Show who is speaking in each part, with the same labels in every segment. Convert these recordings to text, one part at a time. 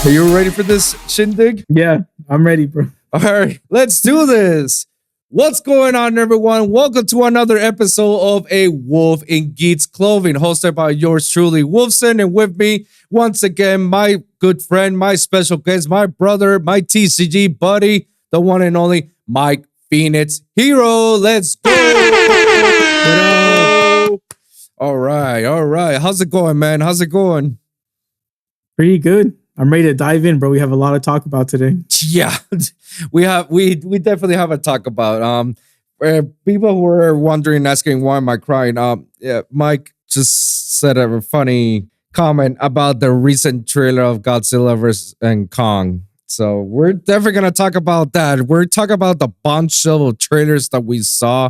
Speaker 1: Are you ready for this shindig?
Speaker 2: Yeah, I'm ready, bro.
Speaker 1: All right, let's do this. What's going on, everyone? Welcome to another episode of A Wolf in Geek's Clothing, hosted by yours truly, Wolfson, and with me, once again, my good friend, my special guest, my brother, my TCG buddy, the one and only Mike Phoenix Hero. Let's go. All right. How's it going, man? How's it going?
Speaker 2: Pretty good. I'm ready to dive in, bro. We have a lot to talk about today.
Speaker 1: Yeah, we definitely have a talk about. People who are wondering, asking why am I crying? Yeah, Mike just said a funny comment about the recent trailer of Godzilla vs. and Kong. So we're definitely gonna talk about that. We're talking about the bombshell of trailers that we saw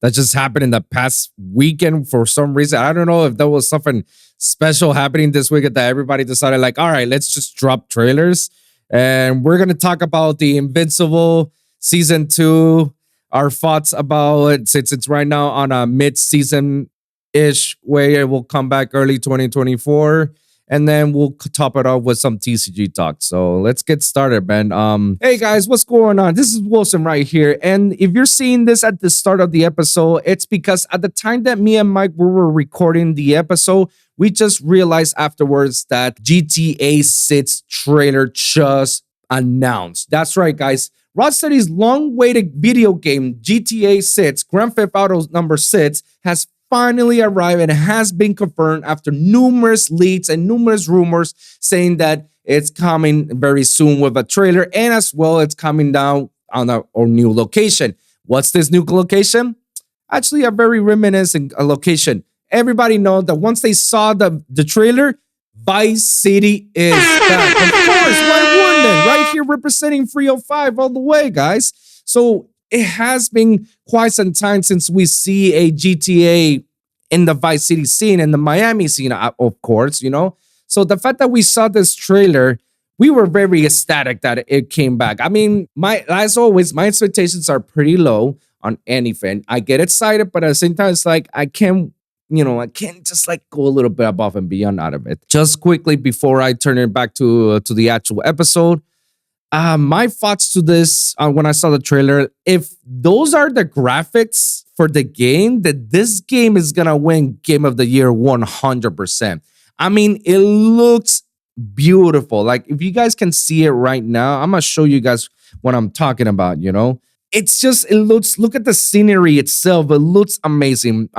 Speaker 1: that just happened in the past weekend for some reason. I don't know if there was something special happening this weekend that everybody decided like, all right, let's just drop trailers. And we're going to talk about the Invincible season 2, our thoughts about it since it's right now on a mid-season-ish way. It will come back early 2024. And then we'll top it off with some TCG talk. So let's get started, man. Hey guys, what's going on? This is Wilson right here. And if you're seeing this at the start of the episode, it's because at the time that me and Mike were recording the episode, we just realized afterwards that GTA 6 trailer just announced. That's right, guys. Rocksteady's long-awaited video game, GTA 6, Grand Theft Auto number 6, has finally arrived and has been confirmed after numerous leaks and numerous rumors saying that it's coming very soon with a trailer, and as well it's coming down on a new location. What's this new location? Actually, a very reminiscent location. Everybody knows that once they saw the trailer, Vice City is back. Of course, why wouldn't it? Right here representing 305 all the way, guys. So it has been quite some time since we see a GTA in the Vice City scene and the Miami scene, of course, you know. So the fact that we saw this trailer, we were very ecstatic that it came back. I mean, as always, my expectations are pretty low on anything. I get excited, but at the same time, it's like I can't just like go a little bit above and beyond out of it. Just quickly before I turn it back to the actual episode, my thoughts to this when I saw the trailer, if those are the graphics for the game, that this game is gonna win Game of the Year 100%. I mean, it looks beautiful. Like if you guys can see it right now, I'm gonna show you guys what I'm talking about, you know? Look at the scenery itself. It looks amazing.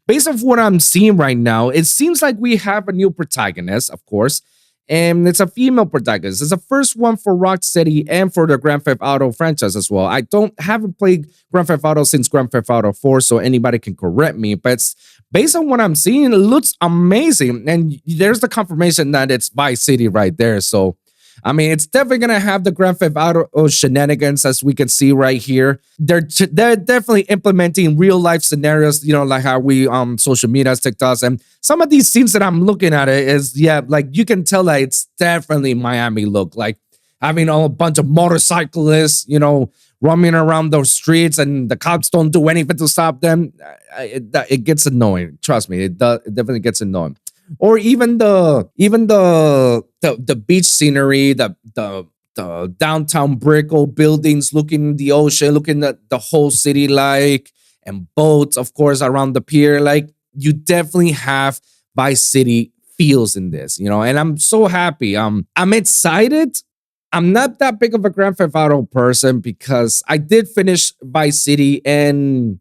Speaker 1: Based off what I'm seeing right now, it seems like we have a new protagonist, of course, and it's a female protagonist. It's the first one for Rocksteady and for the Grand Theft Auto franchise as well. I haven't played Grand Theft Auto since Grand Theft Auto 4, so anybody can correct me, but based on what I'm seeing, it looks amazing. And there's the confirmation that it's Vice City right there. So I mean, it's definitely gonna have the Grand Theft Auto shenanigans as we can see right here. They're definitely implementing real life scenarios, you know, like how we social media, TikToks, and some of these scenes that I'm looking at it is like you can tell that it's definitely Miami look, like having a bunch of motorcyclists, you know, roaming around those streets, and the cops don't do anything to stop them. It gets annoying. Trust me, it definitely gets annoying. Or even the beach scenery, the downtown brick old buildings, looking at the ocean, looking at the whole city, like, and boats, of course, around the pier. Like, you definitely have Vice City feels in this, you know. And I'm so happy. I'm excited. I'm not that big of a Grand Theft Auto person because I did finish Vice City and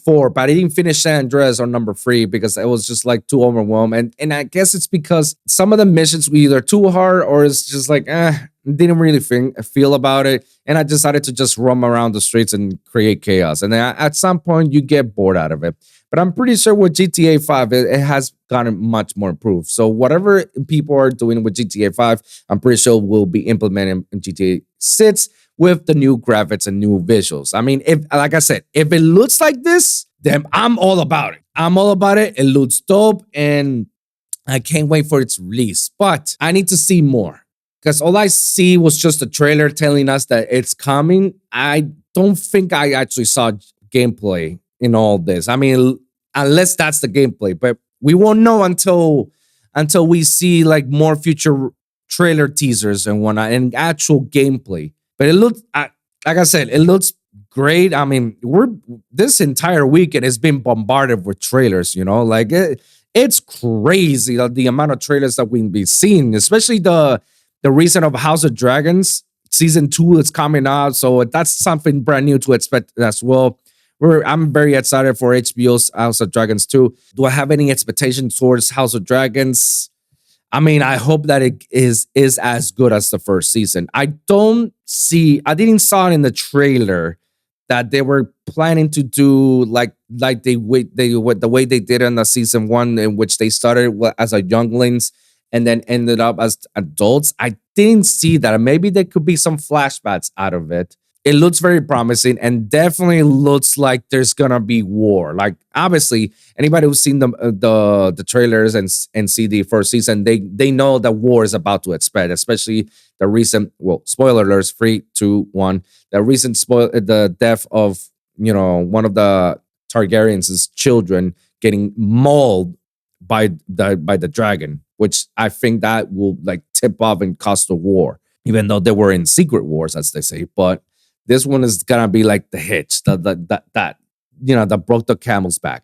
Speaker 1: 4, but I didn't finish San Andreas on number 3 because it was just like too overwhelmed. And I guess it's because some of the missions were either too hard or it's just like, didn't really feel about it. And I decided to just roam around the streets and create chaos. And then at some point you get bored out of it. But I'm pretty sure with GTA 5, it has gotten much more improved. So whatever people are doing with GTA 5, I'm pretty sure will be implemented in GTA 6. With the new graphics and new visuals. I mean, like I said, if it looks like this, then I'm all about it. I'm all about it. It looks dope, and I can't wait for its release. But I need to see more because all I see was just a trailer telling us that it's coming. I don't think I actually saw gameplay in all this. I mean, unless that's the gameplay, but we won't know until we see like more future trailer teasers and whatnot and actual gameplay. But it looks, like I said, it looks great. I mean, we're this entire week it has been bombarded with trailers. Like it's crazy the amount of trailers that we've been seeing, especially the recent of House of Dragons season 2 is coming out, so that's something brand new to expect as well. I'm very excited for HBO's House of Dragons 2. Do I have any expectations towards House of Dragons? I mean, I hope that it is as good as the first season. I didn't saw it in the trailer that they were planning to do like the way they did in the season 1, in which they started as a younglings and then ended up as adults. I didn't see that. Maybe there could be some flashbacks out of it. It looks very promising and definitely looks like there's gonna be war. Like obviously, anybody who's seen the trailers and see the first season, they know that war is about to expand. Especially the recent, spoiler alerts, 3, 2, 1. The recent the death of one of the Targaryens' children getting mauled by the dragon, which I think that will like tip off and cause the war. Even though they were in secret wars, as they say, but this one is gonna be like the hitch that broke the camel's back.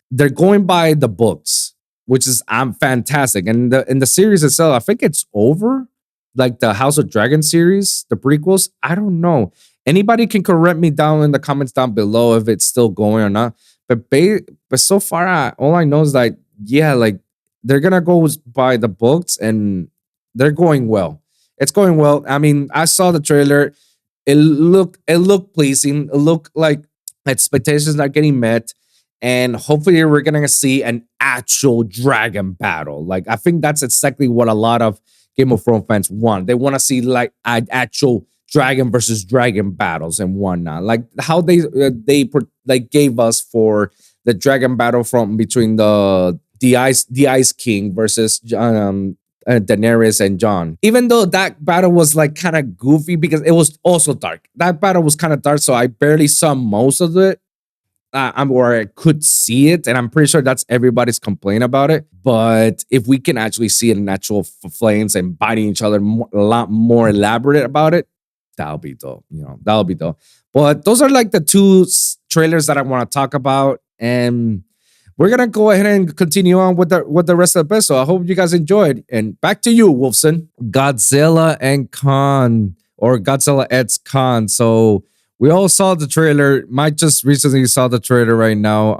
Speaker 1: They're going by the books, which is fantastic. And in the series itself, I think it's over. Like the House of Dragon series, the prequels. I don't know. Anybody can correct me down in the comments down below if it's still going or not. But so far, all I know is like they're gonna go by the books and they're going well. It's going well. I mean, I saw the trailer. It looked pleasing. It looked like expectations are getting met, and hopefully we're gonna see an actual dragon battle. Like I think that's exactly what a lot of Game of Thrones fans want. They want to see like an actual dragon versus dragon battles and whatnot. Like how they gave us for the dragon battle from between the Ice King versus Daenerys and Jon. Even though that battle was like kind of goofy because it was also dark. That battle was kind of dark, so I barely saw most of it. Or I could see it, and I'm pretty sure that's everybody's complaint about it. But if we can actually see it in actual flames and biting each other, a lot more elaborate about it, that'll be dope. That'll be dope. But those are like the 2 trailers that I want to talk about, and we're gonna go ahead and continue on with the rest of the episode. I hope you guys enjoyed. And back to you, Wolfson. Godzilla and Khan, or Godzilla X Khan. So we all saw the trailer. Mike just recently saw the trailer right now.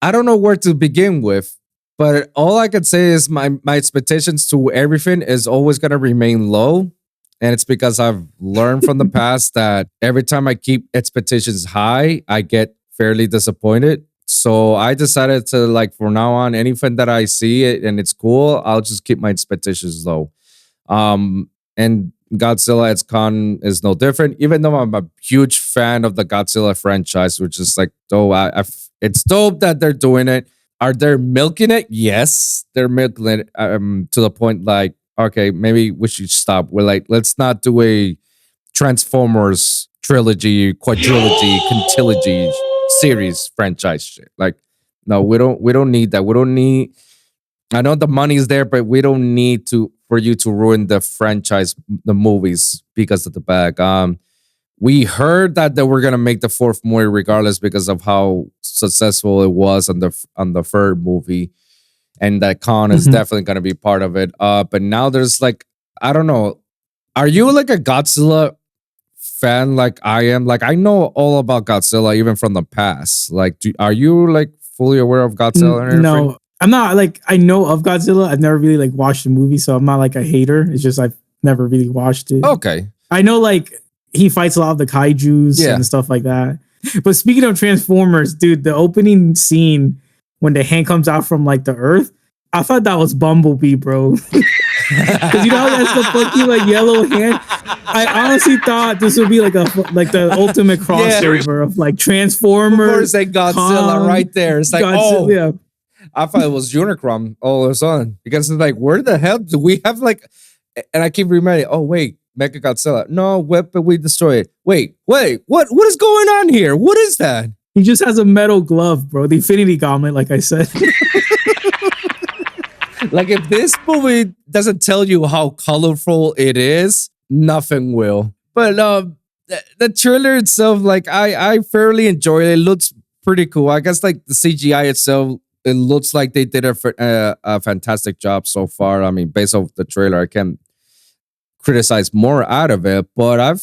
Speaker 1: I don't know where to begin with, but all I could say is my expectations to everything is always gonna remain low. And it's because I've learned from the past that every time I keep expectations high, I get fairly disappointed. So I decided to, like, from now on, anything that I see it and it's cool, I'll just keep my expectations low. And Godzilla X Khan is no different, even though I'm a huge fan of the Godzilla franchise, which is like, it's dope that they're doing it. Are they milking it? Yes, they're milking it to the point like, okay, maybe we should stop. We're like, let's not do a Transformers trilogy, quadrilogy, quintilogy series franchise shit. Like, no, we don't need that. We don't need. I know the money's there, but we don't need for you to ruin the franchise, the movies, because of the bag. We heard that they were gonna make the 4th movie regardless because of how successful it was on the 3rd movie, and that Khan is definitely gonna be part of it. But now there's like, I don't know. Are you like a Godzilla fan like I am? Like, I know all about Godzilla even from the past. Like, are you like fully aware of Godzilla? And everything?
Speaker 2: No, I'm not. Like, I know of Godzilla. I've never really like watched the movie, so I'm not like a hater. It's just I've never really watched it.
Speaker 1: Okay.
Speaker 2: I know like he fights a lot of the kaijus and stuff like that. But speaking of Transformers, dude, the opening scene when the hand comes out from like the earth, I thought that was Bumblebee, bro. Because you know how that's the funky like yellow hand. I honestly thought this would be like the ultimate crossover of like Transformers
Speaker 1: and Godzilla Kong, right there. It's like,
Speaker 2: Godzilla,
Speaker 1: I thought it was Unicron all of a sudden, because it's like, where the hell do we have like? And I keep reminding, oh wait, Mecha Godzilla. No, weapon, we destroy it. Wait, what is going on here? What is that?
Speaker 2: He just has a metal glove, bro. The Infinity Gauntlet, like I said.
Speaker 1: Like if this movie doesn't tell you how colorful it is, nothing will. But the trailer itself, like I fairly enjoy it. It looks pretty cool. I guess like the CGI itself, it looks like they did a fantastic job so far. I mean, based off the trailer, I can't criticize more out of it, but I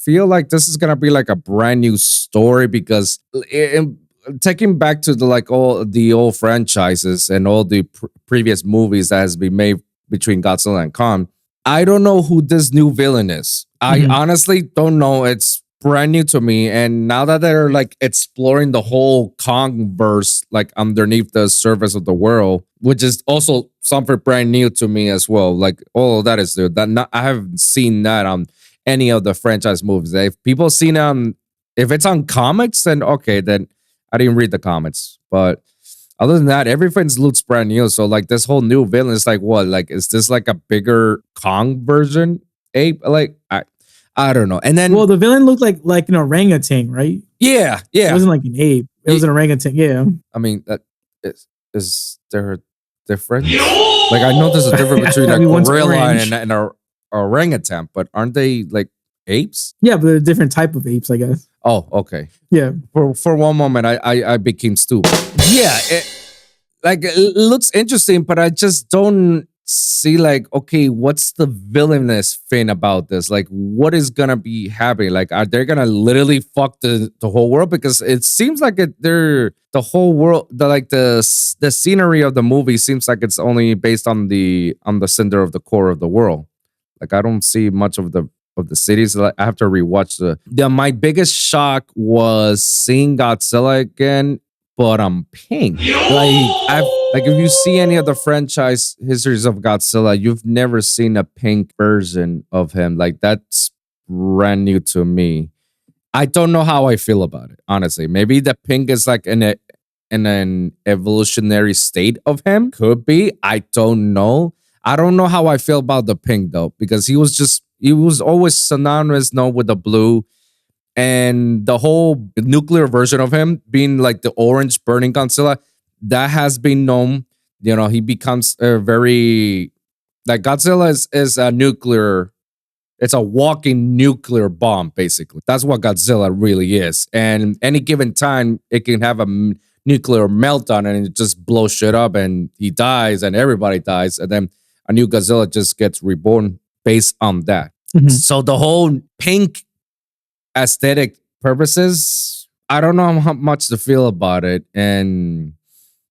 Speaker 1: feel like this is gonna be like a brand new story because taking back to the like all the old franchises and all the previous movies that has been made between Godzilla and Kong, I don't know who this new villain is. I honestly don't know. It's brand new to me, and now that they're like exploring the whole Kong verse, like underneath the surface of the world, which is also something brand new to me as well. Like, oh, that is good. I haven't seen that on any of the franchise movies. If people seen if it's on comics, then okay, then I didn't read the comics. But other than that, everything looks brand new. So like this whole new villain is like what? Like, is this like a bigger Kong version ape? Like I don't know. And then,
Speaker 2: well, the villain looked like an orangutan, right?
Speaker 1: Yeah.
Speaker 2: It wasn't like an ape. It was an orangutan. Yeah.
Speaker 1: I mean, that is there a difference? Like I know there's a difference between a gorilla and a orangutan, but aren't they like apes?
Speaker 2: Yeah, but they're a different type of apes, I guess.
Speaker 1: Oh, okay.
Speaker 2: Yeah.
Speaker 1: For one moment, I became stupid. Yeah, it looks interesting, but I just don't see like, okay, what's the villainous thing about this? Like, what is gonna be happening? Like, are they gonna literally fuck the whole world? Because it seems like the whole world, the scenery of the movie seems like it's only based on the center of the core of the world. Like, I don't see much of the cities. I have to rewatch my biggest shock was seeing Godzilla again, but I'm pink. Like if you see any of the franchise histories of Godzilla, you've never seen a pink version of him. Like that's brand new to me. I don't know how I feel about it, honestly. Maybe the pink is like in an evolutionary state of him. Could be. I don't know. I don't know how I feel about the pink though, because he was always synonymous with the blue. And the whole nuclear version of him being like the orange burning Godzilla, that has been known. You know, he becomes a very like Godzilla is a nuclear. It's a walking nuclear bomb, basically. That's what Godzilla really is. And any given time, it can have a nuclear meltdown and it just blows shit up, and he dies, and everybody dies, and then a new Godzilla just gets reborn based on that. Mm-hmm. So the whole pink aesthetic purposes, I don't know how much to feel about it. And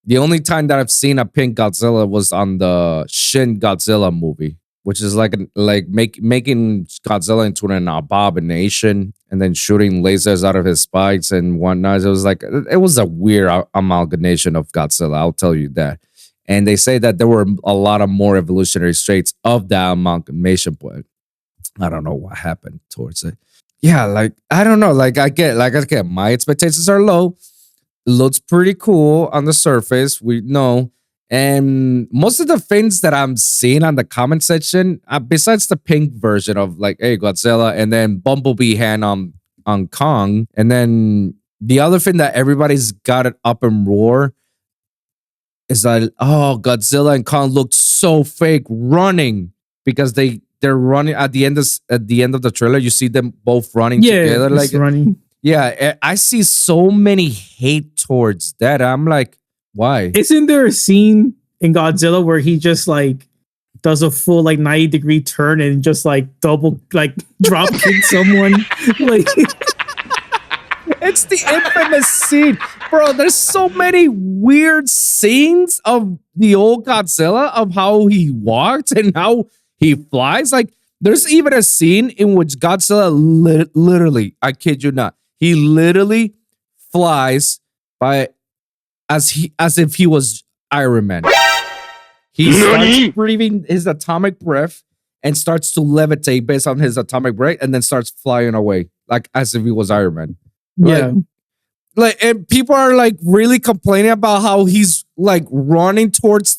Speaker 1: the only time that I've seen a pink Godzilla was on the Shin Godzilla movie, which is making Godzilla into an abomination and then shooting lasers out of his spikes and whatnot. It was a weird amalgamation of Godzilla, I'll tell you that. And they say that there were a lot of more evolutionary traits of that amalgamation, but I don't know what happened towards it. Yeah, like, I don't know. Like, I get, my expectations are low. It looks pretty cool on the surface. We know. And most of the things that I'm seeing on the comment section, besides the pink version of like, hey, Godzilla, and then Bumblebee hand on Kong, and then the other thing that everybody's got it up and roar is that, oh, Godzilla and Kong look so fake running because they're running at the end of the trailer. You see them both running together, like
Speaker 2: running.
Speaker 1: Yeah, I see so many hate towards that. I'm like, why?
Speaker 2: Isn't there a scene in Godzilla where he just like does a full like 90-degree turn and just like double like drop kick someone? Like,
Speaker 1: it's the infamous scene, bro. There's so many weird scenes of the old Godzilla, of how he walks and how he flies. Like, there's even a scene in which Godzilla literally, I kid you not, he literally flies as if he was Iron Man. He starts breathing his atomic breath and starts to levitate based on his atomic breath, and then starts flying away like as if he was Iron Man.
Speaker 2: Yeah.
Speaker 1: And people are like really complaining about how he's like running towards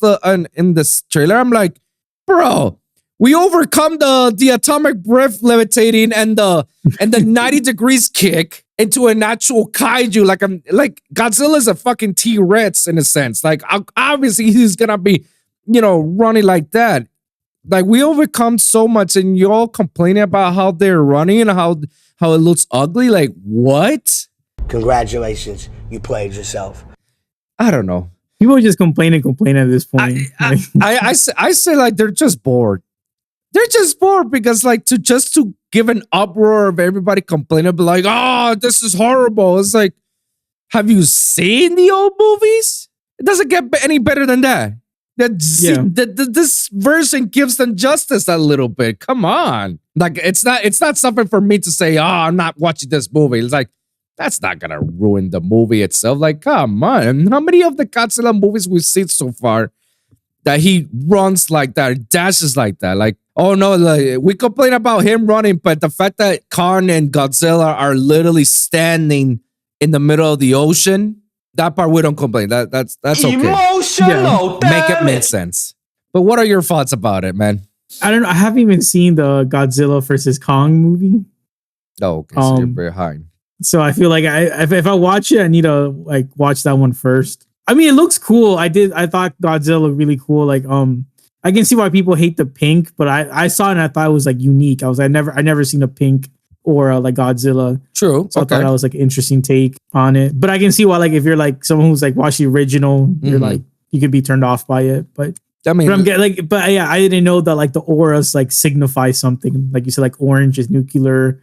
Speaker 1: in this trailer. I'm like, bro, we overcome the atomic breath levitating and the 90 degrees kick into an actual kaiju. Like Godzilla's a fucking T-Rex in a sense. Like, obviously he's gonna be running like that. Like we overcome so much, and you all complaining about how they're running and how it looks ugly. Like what?
Speaker 3: Congratulations, you played yourself.
Speaker 1: I don't know.
Speaker 2: People just complain at this point.
Speaker 1: I say like they're just bored. They're just bored because like to give an uproar of everybody complaining, but like, oh, this is horrible. It's like, have you seen the old movies? It doesn't get any better than that. This version gives them justice a little bit. Come on. Like it's not something for me to say, oh, I'm not watching this movie. It's like, that's not gonna ruin the movie itself. Like, come on. How many of the Godzilla movies we've seen so far that he runs like that, dashes like that? Like, oh no, like, we complain about him running, but the fact that Kong and Godzilla are literally standing in the middle of the ocean, that part we don't complain. That's okay.
Speaker 3: Emotional.
Speaker 1: Make it make sense. But what are your thoughts about it, man?
Speaker 2: I don't know. I haven't even seen the Godzilla versus Kong movie.
Speaker 1: Oh, okay. So you're behind.
Speaker 2: So I feel like if I watch it, I need to like watch that one first. I mean, it looks cool. I thought Godzilla looked really cool. Like, I can see why people hate the pink, but I saw it and I thought it was like unique. I never seen a pink or like Godzilla.
Speaker 1: True.
Speaker 2: So I thought that was like an interesting take on it. But I can see why, like, if you're like someone who's like watched the original, you're like, you could be turned off by it. But I mean, I didn't know that like the auras like signify something. Like you said, like orange is nuclear,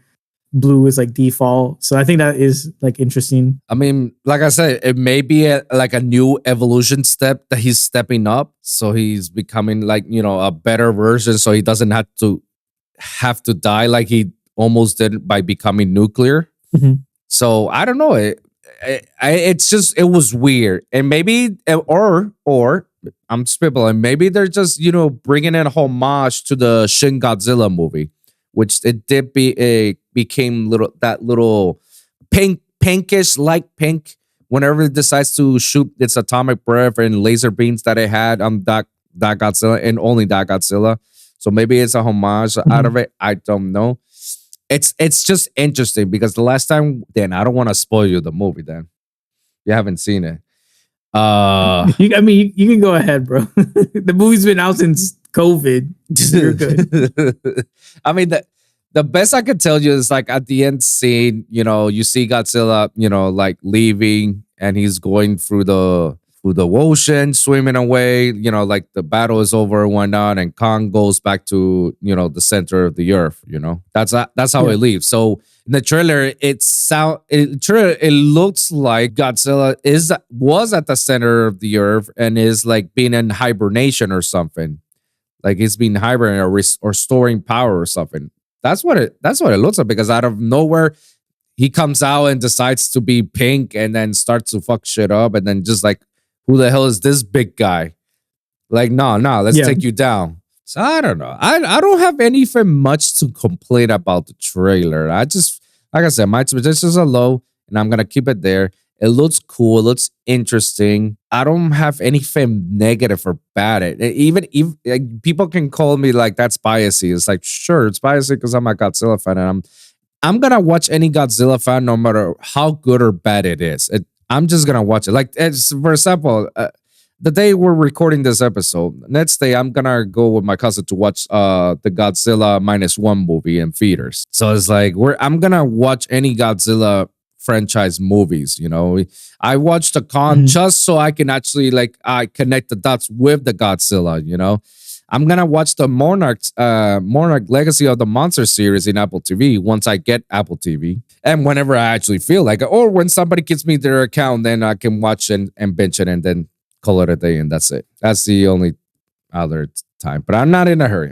Speaker 2: blue is like default. So I think that is like interesting.
Speaker 1: I mean, like I said, it may be like a new evolution step that he's stepping up. So he's becoming like, a better version. So he doesn't have to die like he almost did by becoming nuclear. So I don't know. It's just, it was weird. And maybe, or I'm spitballing, maybe they're just, bringing in a homage to the Shin Godzilla movie, which it did became little pinkish, like pink, whenever it decides to shoot its atomic breath and laser beams that it had on that Godzilla and only that Godzilla. So maybe it's a homage out of it. I don't know. It's just interesting because the last time, Dan, I don't want to spoil you the movie, Dan. You haven't seen it.
Speaker 2: I mean, you can go ahead, bro. The movie's been out since COVID. You're good.
Speaker 1: I mean, the best I could tell you is like at the end scene, you see Godzilla, like leaving and he's going through the ocean, swimming away, like the battle is over and whatnot, and Kong goes back to, the center of the earth, That's how it leaves. So in the trailer, it looks like Godzilla was at the center of the earth and is like being in hibernation or something. Like it's being hibernating or storing power or something. That's what it looks like, because out of nowhere, he comes out and decides to be pink and then starts to fuck shit up, and then just like, who the hell is this big guy? Like, no, let's take you down. So I don't know. I don't have anything much to complain about the trailer. I just, like I said, my expectations are low, and I'm gonna keep it there. It looks cool. It looks interesting. I don't have anything negative or bad. Even like, people can call me like that's biasy. It's like, sure, it's biasy because I'm a Godzilla fan, and I'm gonna watch any Godzilla fan no matter how good or bad it is. I'm just gonna watch it. Like, for example, the day we're recording this episode, next day I'm gonna go with my cousin to watch the Godzilla -1 movie in theaters. So it's like I'm gonna watch any Godzilla franchise movies. I watched the Kong just so I can actually I connect the dots with the Godzilla. I'm gonna watch the Monarch Legacy of the Monster series in Apple TV once I get Apple TV, and whenever I actually feel like it, or when somebody gives me their account, then I can watch and binge it and then call it a day, and that's it. That's the only other time. But I'm not in a hurry.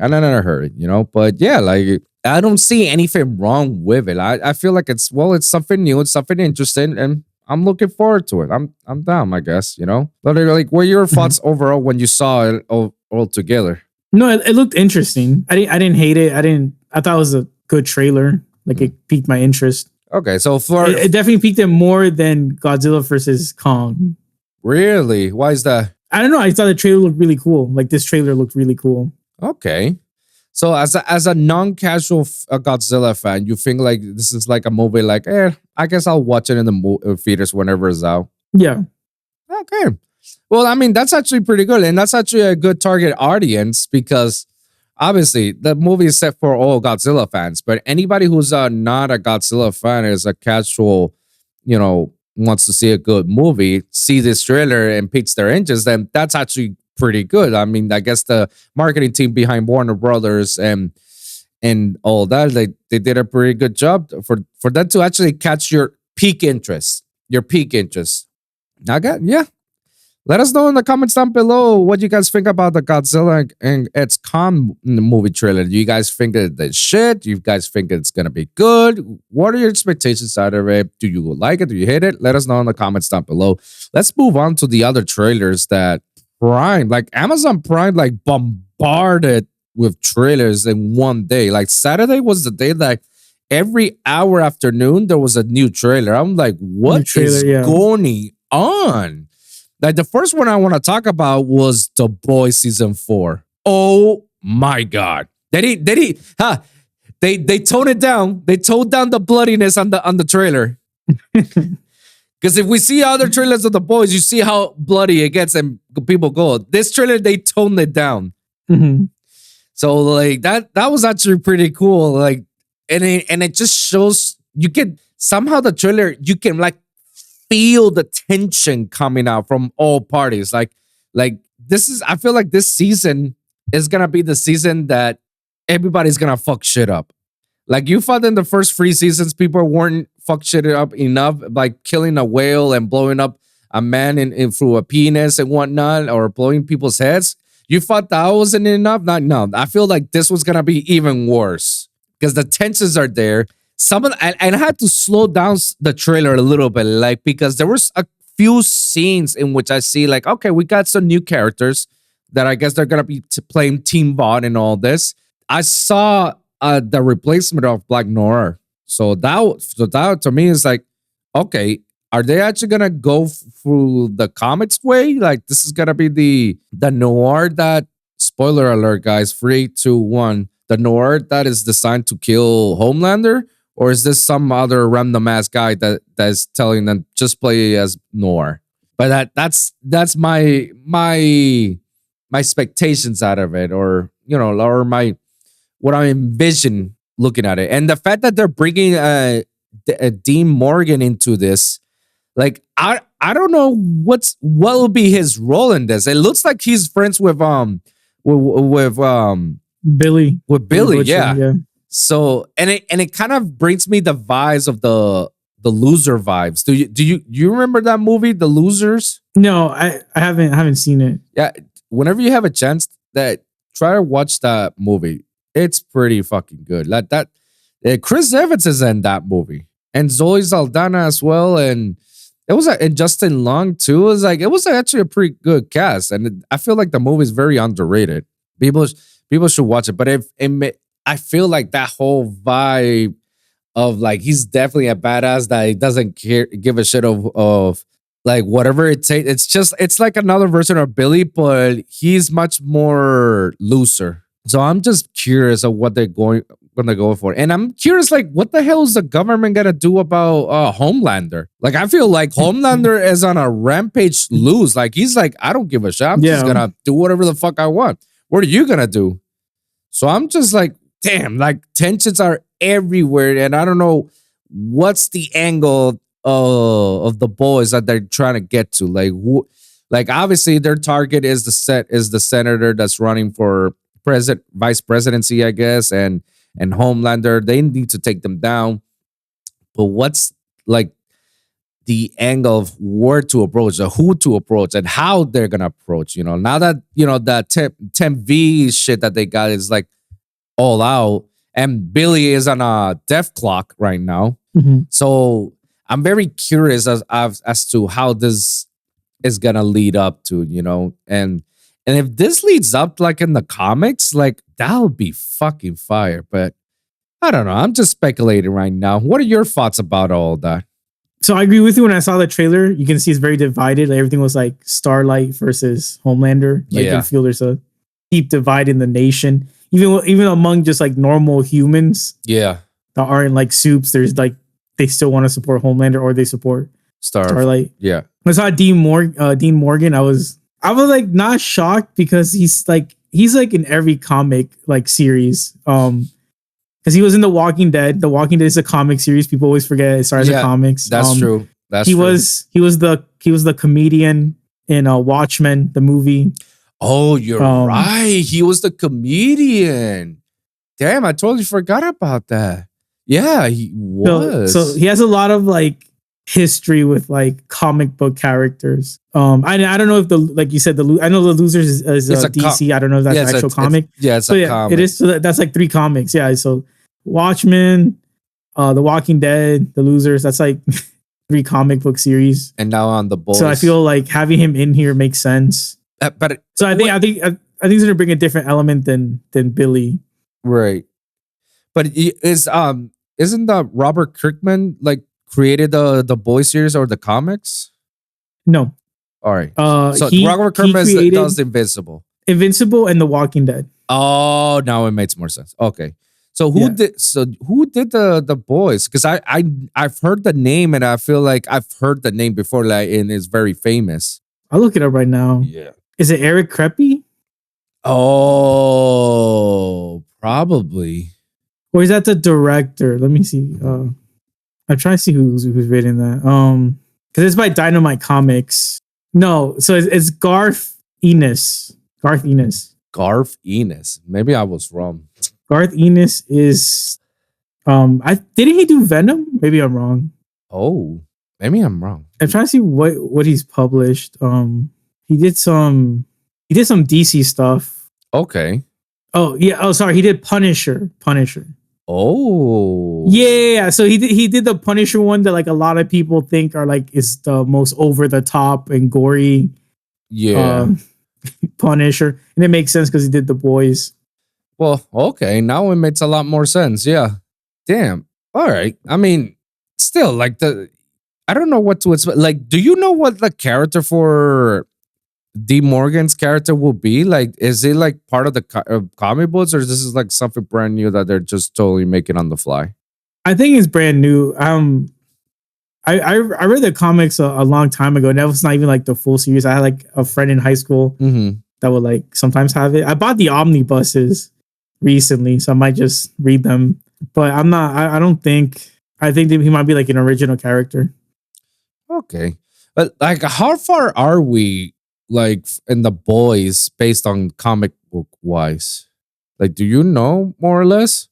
Speaker 1: But yeah, like I don't see anything wrong with it. I feel like it's something new, it's something interesting, and I'm looking forward to it. I'm down, I guess. But like, what are your thoughts overall when you saw it all together?
Speaker 2: No, it looked interesting. I didn't hate it. I thought it was a good trailer. Like it piqued my interest.
Speaker 1: Okay, so
Speaker 2: it definitely piqued it more than Godzilla versus Kong.
Speaker 1: Really? Why is that?
Speaker 2: I don't know. I thought the trailer looked really cool. Like this trailer looked really cool.
Speaker 1: Okay. So as a non-casual Godzilla fan, you think like this is like a movie like, I guess I'll watch it in the theaters whenever it's out.
Speaker 2: Yeah.
Speaker 1: Okay. Well, I mean, that's actually pretty good. And that's actually a good target audience because obviously the movie is set for all Godzilla fans. But anybody who's not a Godzilla fan is a casual, wants to see a good movie, see this trailer and piques their interest, then that's actually pretty good. I mean, I guess the marketing team behind Warner Brothers and all that, they did a pretty good job for that to actually catch your peak interest. Yeah. Let us know in the comments down below what you guys think about the Godzilla and its Kong movie trailer. Do you guys think it's shit? Do you guys think it's going to be good? What are your expectations out of it? Do you like it? Do you hate it? Let us know in the comments down below. Let's move on to the other trailers that Prime, like Amazon Prime, like bombarded with trailers in one day. Like Saturday was the day that every hour afternoon there was a new trailer. I'm like, what is going on? Like the first one I want to talk about was The Boys season 4. Oh my god! They toned it down. They toned down the bloodiness on the trailer. Because if we see other trailers of The Boys, you see how bloody it gets and people go. This trailer they toned it down.
Speaker 2: Mm-hmm.
Speaker 1: So like that was actually pretty cool. Like and it just shows you can somehow the trailer you can like feel the tension coming out from all parties. Like this is I feel like this season is gonna be the season that everybody's gonna fuck shit up. Like you thought in the first 3 seasons people weren't fuck shit up enough, like killing a whale and blowing up a man in through a penis and whatnot, or blowing people's heads. You thought that wasn't enough? No. I feel like this was gonna be even worse because the tensions are there. And I had to slow down the trailer a little bit, like because there was a few scenes in which I see like, okay, we got some new characters that I guess they're gonna be playing Team Bot and all this. I saw the replacement of Black Noir, so that to me is like, okay, are they actually gonna go through the comics way? Like this is gonna be the Noir that, spoiler alert, guys, 3, 2, 1, the Noir that is designed to kill Homelander. Or is this some other random ass guy that is telling them just play as Noir? But that's my expectations out of it, or or my what I envision looking at it, and the fact that they're bringing a Dean Morgan into this, like I don't know what will be his role in this. It looks like he's friends with Billy. With Billy,
Speaker 2: Butcher,
Speaker 1: yeah. So and it kind of brings me the vibes of the Loser vibes. Do you remember that movie, The Losers?
Speaker 2: No, I haven't seen it.
Speaker 1: Yeah, whenever you have a chance, try to watch that movie. It's pretty fucking good. Like that, Chris Evans is in that movie, and Zoe Saldana as well, and it was and Justin Long too. It was actually a pretty good cast, and I feel like the movie is very underrated. People should watch it, but I feel like that whole vibe of like he's definitely a badass that he doesn't give a shit of like whatever it takes. It's like another version of Billy, but he's much more looser. So I'm just curious of what they're going to go for, and I'm curious like what the hell is the government gonna do about Homelander? Like I feel like Homelander is on a rampage loose. Like he's like, I don't give a shit. I'm just gonna do whatever the fuck I want. What are you gonna do? So I'm just like, damn, like tensions are everywhere, and I don't know what's the angle of the boys that they're trying to get to. Like obviously their target is the senator that's running for vice presidency, I guess, and Homelander. They need to take them down, but what's like the angle of where to approach, or who to approach, and how they're gonna approach? Now that that temp V shit that they got is like all out, and Billy is on a death clock right now.
Speaker 2: Mm-hmm.
Speaker 1: So I'm very curious as to how this is gonna lead up to, and if this leads up like in the comics, like that'll be fucking fire. But I don't know. I'm just speculating right now. What are your thoughts about all that?
Speaker 2: So I agree with you. When I saw the trailer, you can see it's very divided. Like, everything was like Starlight versus Homelander. Like you feel there's a deep divide in the nation. Even among just like normal humans,
Speaker 1: that
Speaker 2: aren't like soups. There's like they still want to support Homelander, or they support Starlight.
Speaker 1: Yeah.
Speaker 2: When I saw Dean Morgan, I was like not shocked because he's like in every comic like series. Because he was in The Walking Dead. The Walking Dead is a comic series. People always forget it started as a comics.
Speaker 1: That's true.
Speaker 2: He was the comedian in Watchmen, the movie.
Speaker 1: Oh, you're right. He was the comedian. Damn, I totally forgot about that. Yeah, he was.
Speaker 2: So he has a lot of like history with like comic book characters. I don't know if like you said, I know The Losers is DC. I don't know if that's an actual comic.
Speaker 1: It's a comic.
Speaker 2: It is. So that's like 3 comics. Yeah. So Watchmen, The Walking Dead, The Losers. That's like 3 comic book series.
Speaker 1: And now on The Boys.
Speaker 2: So I feel like having him in here makes sense. I think he's gonna bring a different element than Billy.
Speaker 1: Right. But isn't the Robert Kirkman like created the Boys series or the comics?
Speaker 2: No.
Speaker 1: All right. So Robert Kirkman does Invincible
Speaker 2: and The Walking Dead.
Speaker 1: Oh, now it makes more sense. Okay. So who did the Boys? Because I've heard the name and I feel like I've heard the name before, like, and it's very famous.
Speaker 2: I'll look it up right now.
Speaker 1: Yeah.
Speaker 2: Is it Eric Kripke?
Speaker 1: Oh, probably.
Speaker 2: Or is that the director? Let me see. I'm trying to see who's written that. Because it's by Dynamite Comics. No, so it's Garth Ennis. Garth Ennis.
Speaker 1: Maybe I was wrong.
Speaker 2: Garth Ennis is didn't he do Venom? Maybe I'm wrong.
Speaker 1: Oh, maybe I'm wrong.
Speaker 2: I'm trying to see what he's published. He did some DC stuff.
Speaker 1: Okay.
Speaker 2: Oh yeah. Oh, sorry. He did Punisher.
Speaker 1: Oh.
Speaker 2: Yeah. So he did the Punisher one that like a lot of people think are like is the most over the top and gory.
Speaker 1: Yeah.
Speaker 2: Punisher, and it makes sense because he did The Boys.
Speaker 1: Well, okay. Now it makes a lot more sense. Yeah. Damn. All right. I mean, still like I don't know what to expect. Like, do you know what the character for D. Morgan's character will be? Like, is it like part of the comic books, or is this like something brand new that they're just totally making on the fly?
Speaker 2: I think it's brand new. I read the comics a long time ago, and that was not even like the full series. I had like a friend in high school that would like sometimes have it. I bought the omnibuses recently, so I might just read them. But I'm not. I think that he might be like an original character.
Speaker 1: Okay, but like, how far are we like in The Boys based on comic book wise? Like, do you know more or less?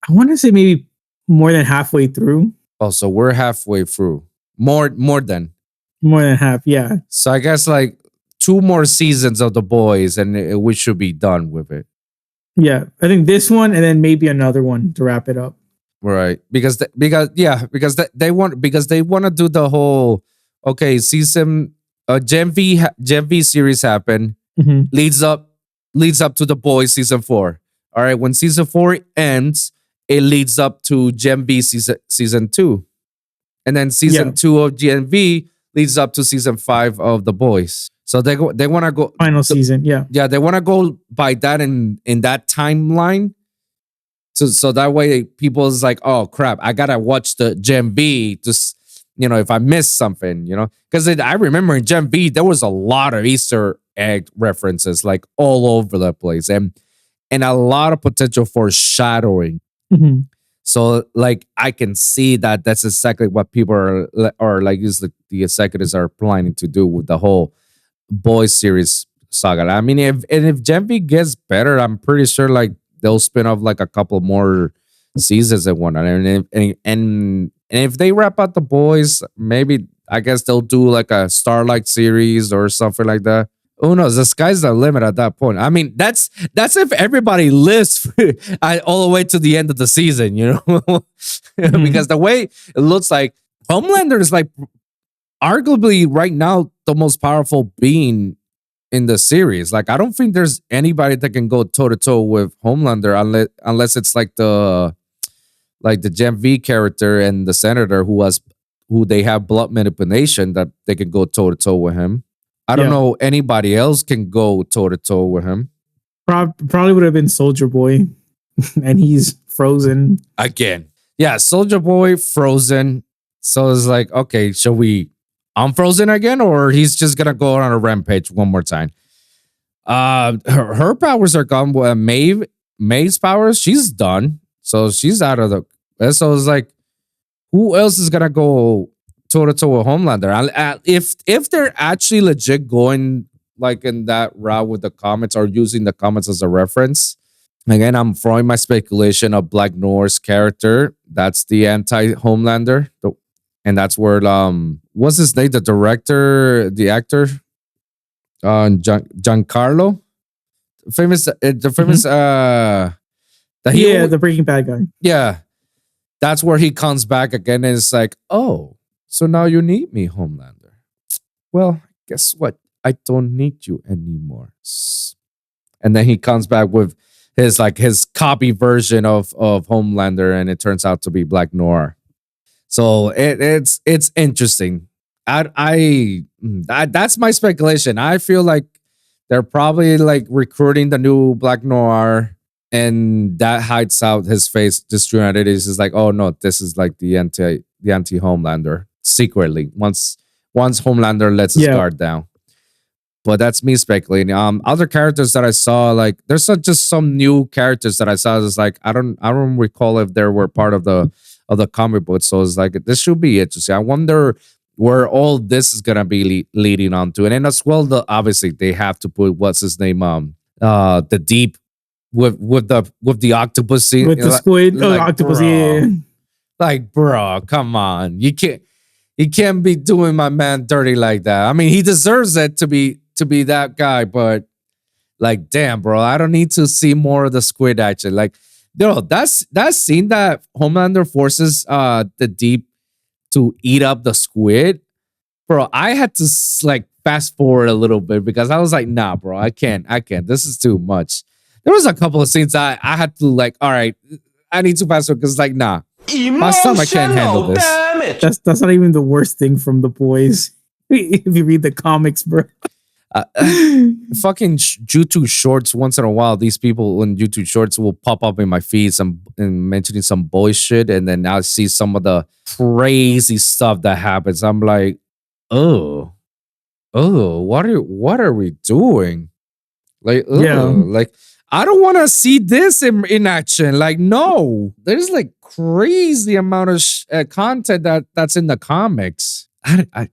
Speaker 2: I want to say maybe more than halfway through.
Speaker 1: Oh, so we're halfway through. More than
Speaker 2: half, yeah.
Speaker 1: So I guess like 2 more seasons of The Boys, and we should be done with it.
Speaker 2: Yeah, I think this one, and then maybe another one to wrap it up.
Speaker 1: Right, because they want to do the whole season. Gen V series happen, leads up to The Boys season 4. All right, when season 4 ends, it leads up to Gen V season 2. And then season 2 of Gen V leads up to season 5 of The Boys. So they want to go
Speaker 2: final season, yeah.
Speaker 1: Yeah, they want to go by that in that timeline. So that way people is like, oh crap, I gotta watch the Gen V just if I miss something, because I remember in Gen V there was a lot of Easter egg references like all over the place and a lot of potential foreshadowing. So like I can see that that's exactly what people are like the executives are planning to do with the whole Boys series saga. I mean, if Gen V gets better, I'm pretty sure like they'll spin off like a couple more seasons and whatnot. And if they wrap out The Boys, maybe I guess they'll do like a Starlight series or something like that. Who knows? The sky's the limit at that point. I mean, that's if everybody lives all the way to the end of the season, because the way it looks like Homelander is like arguably right now the most powerful being in the series. Like, I don't think there's anybody that can go toe to toe with Homelander unless it's like the Gen V character and the Senator who they have blood manipulation that they can go toe to toe with him. I don't know anybody else can go toe to toe with him.
Speaker 2: Probably would have been Soldier Boy, and he's frozen
Speaker 1: again. Yeah, Soldier Boy frozen. So it's like, okay, shall we unfrozen again, or he's just gonna go on a rampage one more time. Her powers are gone. May's powers, she's done. So she's out of the. So it's like, who else is gonna go toe to toe with Homelander? If they're actually legit going like in that route with the comics or using the comics as a reference, again, I'm throwing my speculation of Black Noir's character. That's the anti-Homelander, and that's where what's his name? The director, the actor, Giancarlo, the famous.
Speaker 2: The Breaking Bad guy.
Speaker 1: Yeah, that's where he comes back again, and it's like, oh, so now you need me, Homelander. Well, guess what? I don't need you anymore. And then he comes back with his copy version of Homelander, and it turns out to be Black Noir. So it's interesting. That's my speculation. I feel like they're probably like recruiting the new Black Noir, and that hides out his face. Just through identities is like, oh no, this is like the anti Homelander secretly. Once Homelander lets his guard down. But that's me speculating. Other characters that I saw, like there's just some new characters that I saw. It's like I don't recall if they were part of the comic book. So it's like this should be interesting. I wonder where all this is gonna be leading on to, and then as well, obviously they have to put what's his name, the Deep with the octopus scene
Speaker 2: with the squid, octopus,
Speaker 1: bro, like bro, come on, you can't be doing my man dirty like that. I mean, he deserves it to be that guy, but like, damn, bro, I don't need to see more of the squid action. Like, that scene that Homelander forces the Deep to eat up the squid, bro. I had to like fast forward a little bit because I was like, nah, bro, I can't. This is too much. There was a couple of scenes I had to like, all right, I need to fast forward because like, nah, my stomach can't handle this.
Speaker 2: That's not even the worst thing from The Boys. If you read the comics, bro.
Speaker 1: Fucking YouTube shorts once in a while. These people in YouTube shorts will pop up in my feeds and mentioning some boy shit, and then I'll see some of the crazy stuff that happens. I'm like, oh, what are we doing? Like, like I don't want to see this in action. Like, no, there's like crazy amount of content that's in the comics.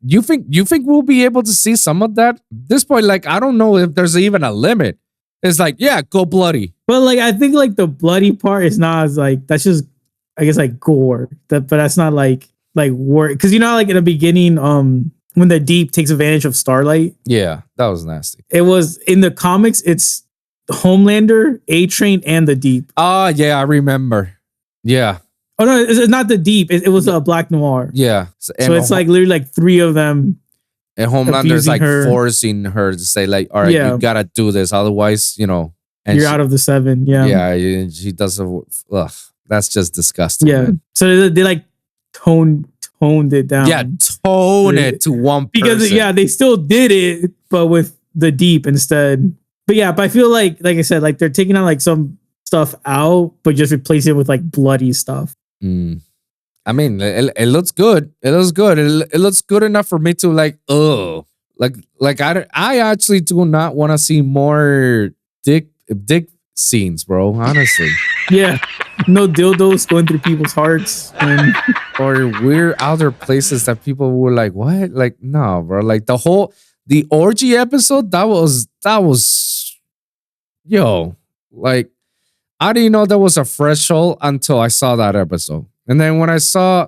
Speaker 1: You think we'll be able to see some of that? At this point, like, I don't know if there's even a limit. It's like, yeah, go bloody.
Speaker 2: But like, I think like the bloody part is not as like, that's just, I guess, like gore. But that's not like war. Because you know, like in the beginning, when the Deep takes advantage of Starlight.
Speaker 1: Yeah, that was nasty.
Speaker 2: It was in the comics. It's Homelander, A-Train, and the Deep.
Speaker 1: Oh yeah, I remember. Yeah.
Speaker 2: Oh no, it's not the Deep. It was a Black Noir.
Speaker 1: Yeah.
Speaker 2: So it's like literally like three of them.
Speaker 1: And Homelander's like forcing her to say like, all right, you gotta do this. Otherwise, you know. And
Speaker 2: you're out of the 7. Yeah.
Speaker 1: Yeah. She doesn't. Ugh, that's just disgusting.
Speaker 2: Yeah. Man. So they like toned it down.
Speaker 1: Yeah. Tone it to one person.
Speaker 2: Because they still did it, but with the Deep instead. But yeah, but I feel like I said, like they're taking out like some stuff out, but just replacing it with like bloody stuff.
Speaker 1: I mean, it looks good. It looks good. It looks good enough for me to like, like I actually do not want to see more dick scenes, bro. Honestly,
Speaker 2: yeah, no dildos going through people's hearts
Speaker 1: or weird other places that people were like, what? Like, no, bro. Like the orgy episode that was, yo, like. I didn't know there was a threshold until I saw that episode. And then when I saw,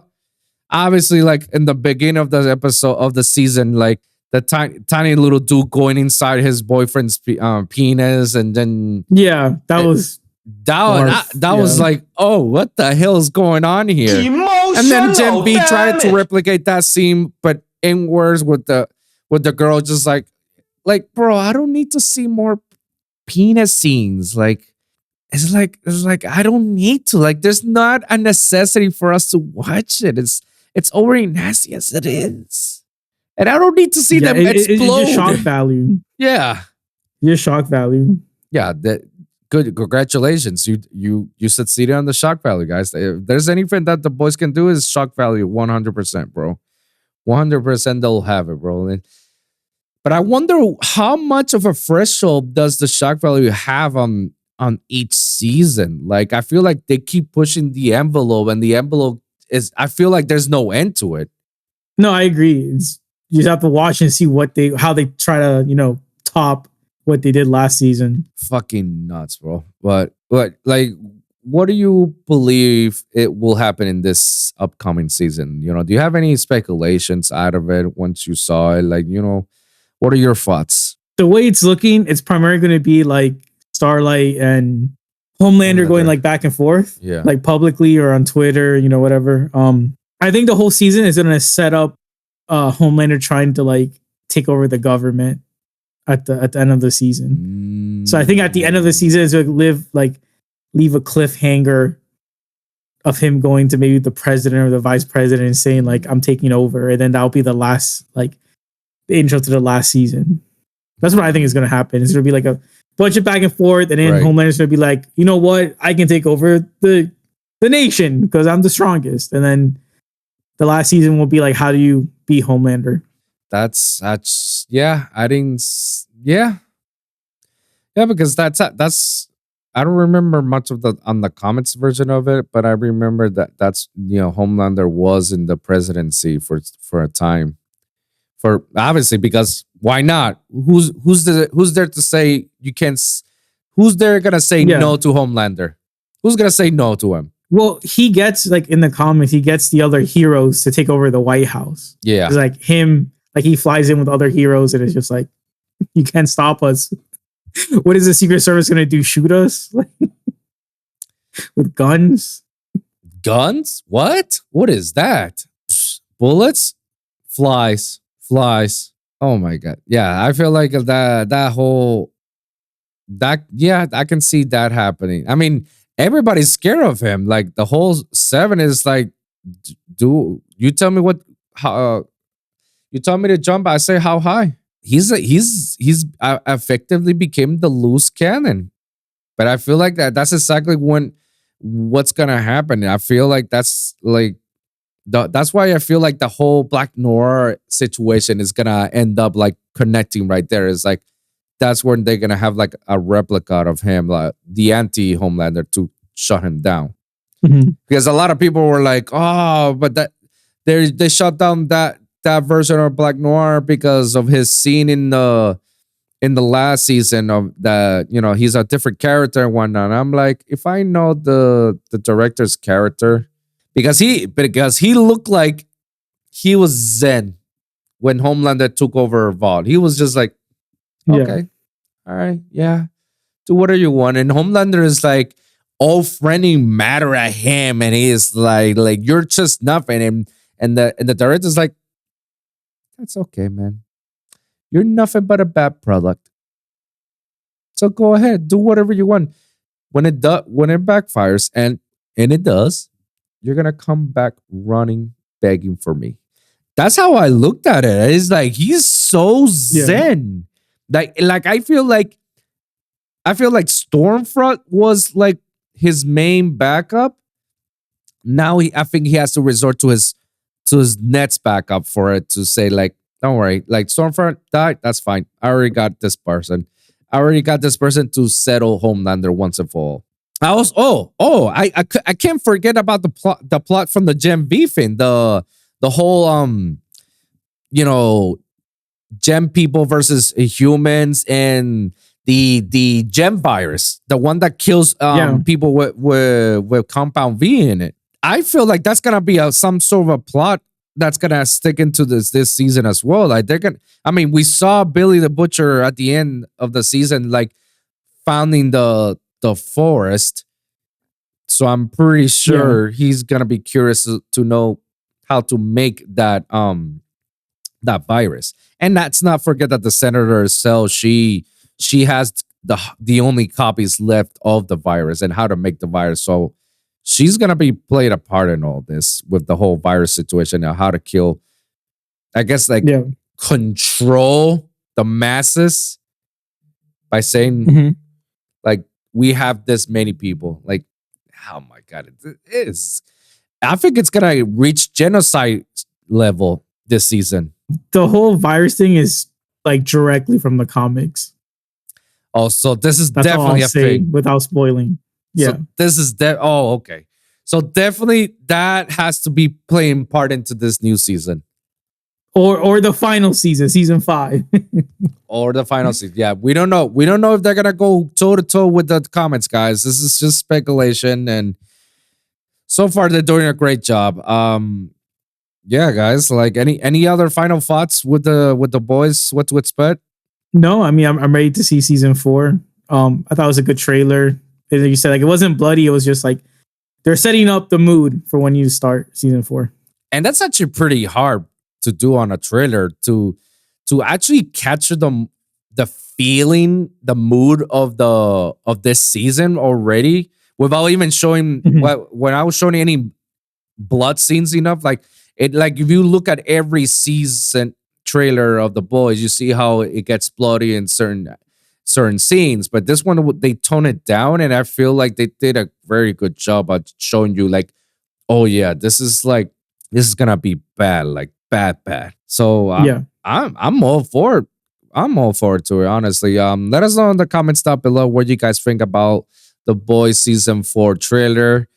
Speaker 1: obviously, like in the beginning of the episode of the season, like the tiny little dude going inside his boyfriend's penis, and then
Speaker 2: that was
Speaker 1: like, oh, what the hell is going on here? And then Gen B tried to replicate that scene, but in words with the girl, just like, bro, I don't need to see more penis scenes, like. It's like I don't need to. Like, there's not a necessity for us to watch it. It's already nasty as it is, and I don't need to see them explode.
Speaker 2: It's shock value.
Speaker 1: Yeah,
Speaker 2: your shock value.
Speaker 1: Yeah, good. Congratulations, you succeeded on the shock value, guys. If there's anything that the boys can do, is shock value 100%, bro. 100% they'll have it, bro. But I wonder how much of a threshold does the shock value have on each season? Like, I feel like they keep pushing the envelope, and the envelope is, I feel like there's no end to it.
Speaker 2: No, I agree. You just have to watch and see how they try to, top what they did last season.
Speaker 1: Fucking nuts, bro. But like, what do you believe it will happen in this upcoming season? Do you have any speculations out of it once you saw it? Like, what are your thoughts?
Speaker 2: The way it's looking, it's primarily going to be like Starlight and Homelander going like back and forth, like publicly or on Twitter, whatever. I think the whole season is going to set up Homelander trying to like take over the government at the end of the season. So I think at the end of the season is going to leave a cliffhanger of him going to maybe the president or the vice president and saying like, I'm taking over. And then that'll be the last, like the intro to the last season. That's what I think is going to happen. It's going to be like a bunch of back and forth. And then Homelander's going to be like, you know what? I can take over the nation because I'm the strongest. And then the last season will be like, how do you beat Homelander?
Speaker 1: That's I didn't. Because that's I don't remember much of on the comics version of it, but I remember that's Homelander was in the presidency for a time, for obviously, because why not? Who's there to say you can't? Who's there gonna say no to Homelander? Who's gonna say no to him?
Speaker 2: Well, he gets like in the comics, he gets the other heroes to take over the White House.
Speaker 1: Yeah,
Speaker 2: it's like him. Like he flies in with other heroes, and it's just like, you can't stop us. What is the Secret Service gonna do? Shoot us with guns?
Speaker 1: Guns? What? What is that? Bullets? Flies? Oh my god! Yeah, I feel like that whole I can see that happening. I mean, everybody's scared of him. Like the whole 7 is like, do you tell me you tell me to jump, I say how high. He's effectively became the loose cannon. But I feel like that's exactly what's gonna happen. I feel like that's like that's why I feel like the whole Black Noir situation is gonna end up like connecting right there. Is like that's when they're gonna have like a replica of him, like the anti-Homelander, to shut him down.
Speaker 2: Mm-hmm.
Speaker 1: Because a lot of people were like, oh, but that they shut down that version of Black Noir because of his scene in the last season of that, he's a different character and whatnot. And I'm like, if I know the director's character, because he looked like he was zen when Homelander took over Vault. He was just like, okay, all right, yeah, do whatever you want. And Homelander is like all friendly matter at him, and he is like you're just nothing. And the director's like, that's okay, man. You're nothing but a bad product. So go ahead, do whatever you want. When it backfires, and it does, you're gonna come back running, begging for me. That's how I looked at it. It's like he's so zen. Like I feel like Stormfront was like his main backup. Now I think he has to resort to his Net's backup for it to say like, don't worry, like Stormfront died, that's fine. I already got this person to settle Homelander once and for all. I can't forget about the plot from the Gem V thing, the whole Gem people versus humans, and the Gem virus, the one that kills people with Compound V in it. I feel like that's gonna be some sort of a plot that's gonna stick into this season as well. Like we saw Billy the Butcher at the end of the season, like founding the forest. So I'm pretty sure he's gonna be curious to know how to make that virus. And let's not forget that the senator herself, she has the only copies left of the virus and how to make the virus. So she's gonna be played a part in all this with the whole virus situation and how to kill, I guess, control the masses by saying like, we have this many people. Like, oh my god, it is. I think it's gonna reach genocide level this season.
Speaker 2: The whole virus thing is like directly from the comics.
Speaker 1: Oh, so this is
Speaker 2: That's
Speaker 1: definitely
Speaker 2: all
Speaker 1: a
Speaker 2: I'll say
Speaker 1: thing.
Speaker 2: without spoiling. Yeah.
Speaker 1: So this is oh, okay. So definitely that has to be playing part into this new season.
Speaker 2: Or the final season 5.
Speaker 1: Or the final season. Yeah, we don't know. We don't know if they're gonna go toe to toe with the comments, guys. This is just speculation, and so far they're doing a great job. Yeah, guys. Like any other final thoughts with the boys? What to expect?
Speaker 2: No, I mean I'm ready to see season 4. I thought it was a good trailer. As you said, like it wasn't bloody. It was just like they're setting up the mood for when you start season 4.
Speaker 1: And that's actually pretty hard to do on a trailer to actually capture the feeling, the mood of this season already without even showing when I was showing any blood scenes enough. Like if you look at every season trailer of The Boys, you see how it gets bloody in certain scenes, but this one they tone it down, and I feel like they did a very good job at showing you like, oh yeah, this is gonna be bad, like bad. So I'm all for it. I'm all for it to it, honestly. Let us know in the comments down below what you guys think about The Boys season 4 trailer.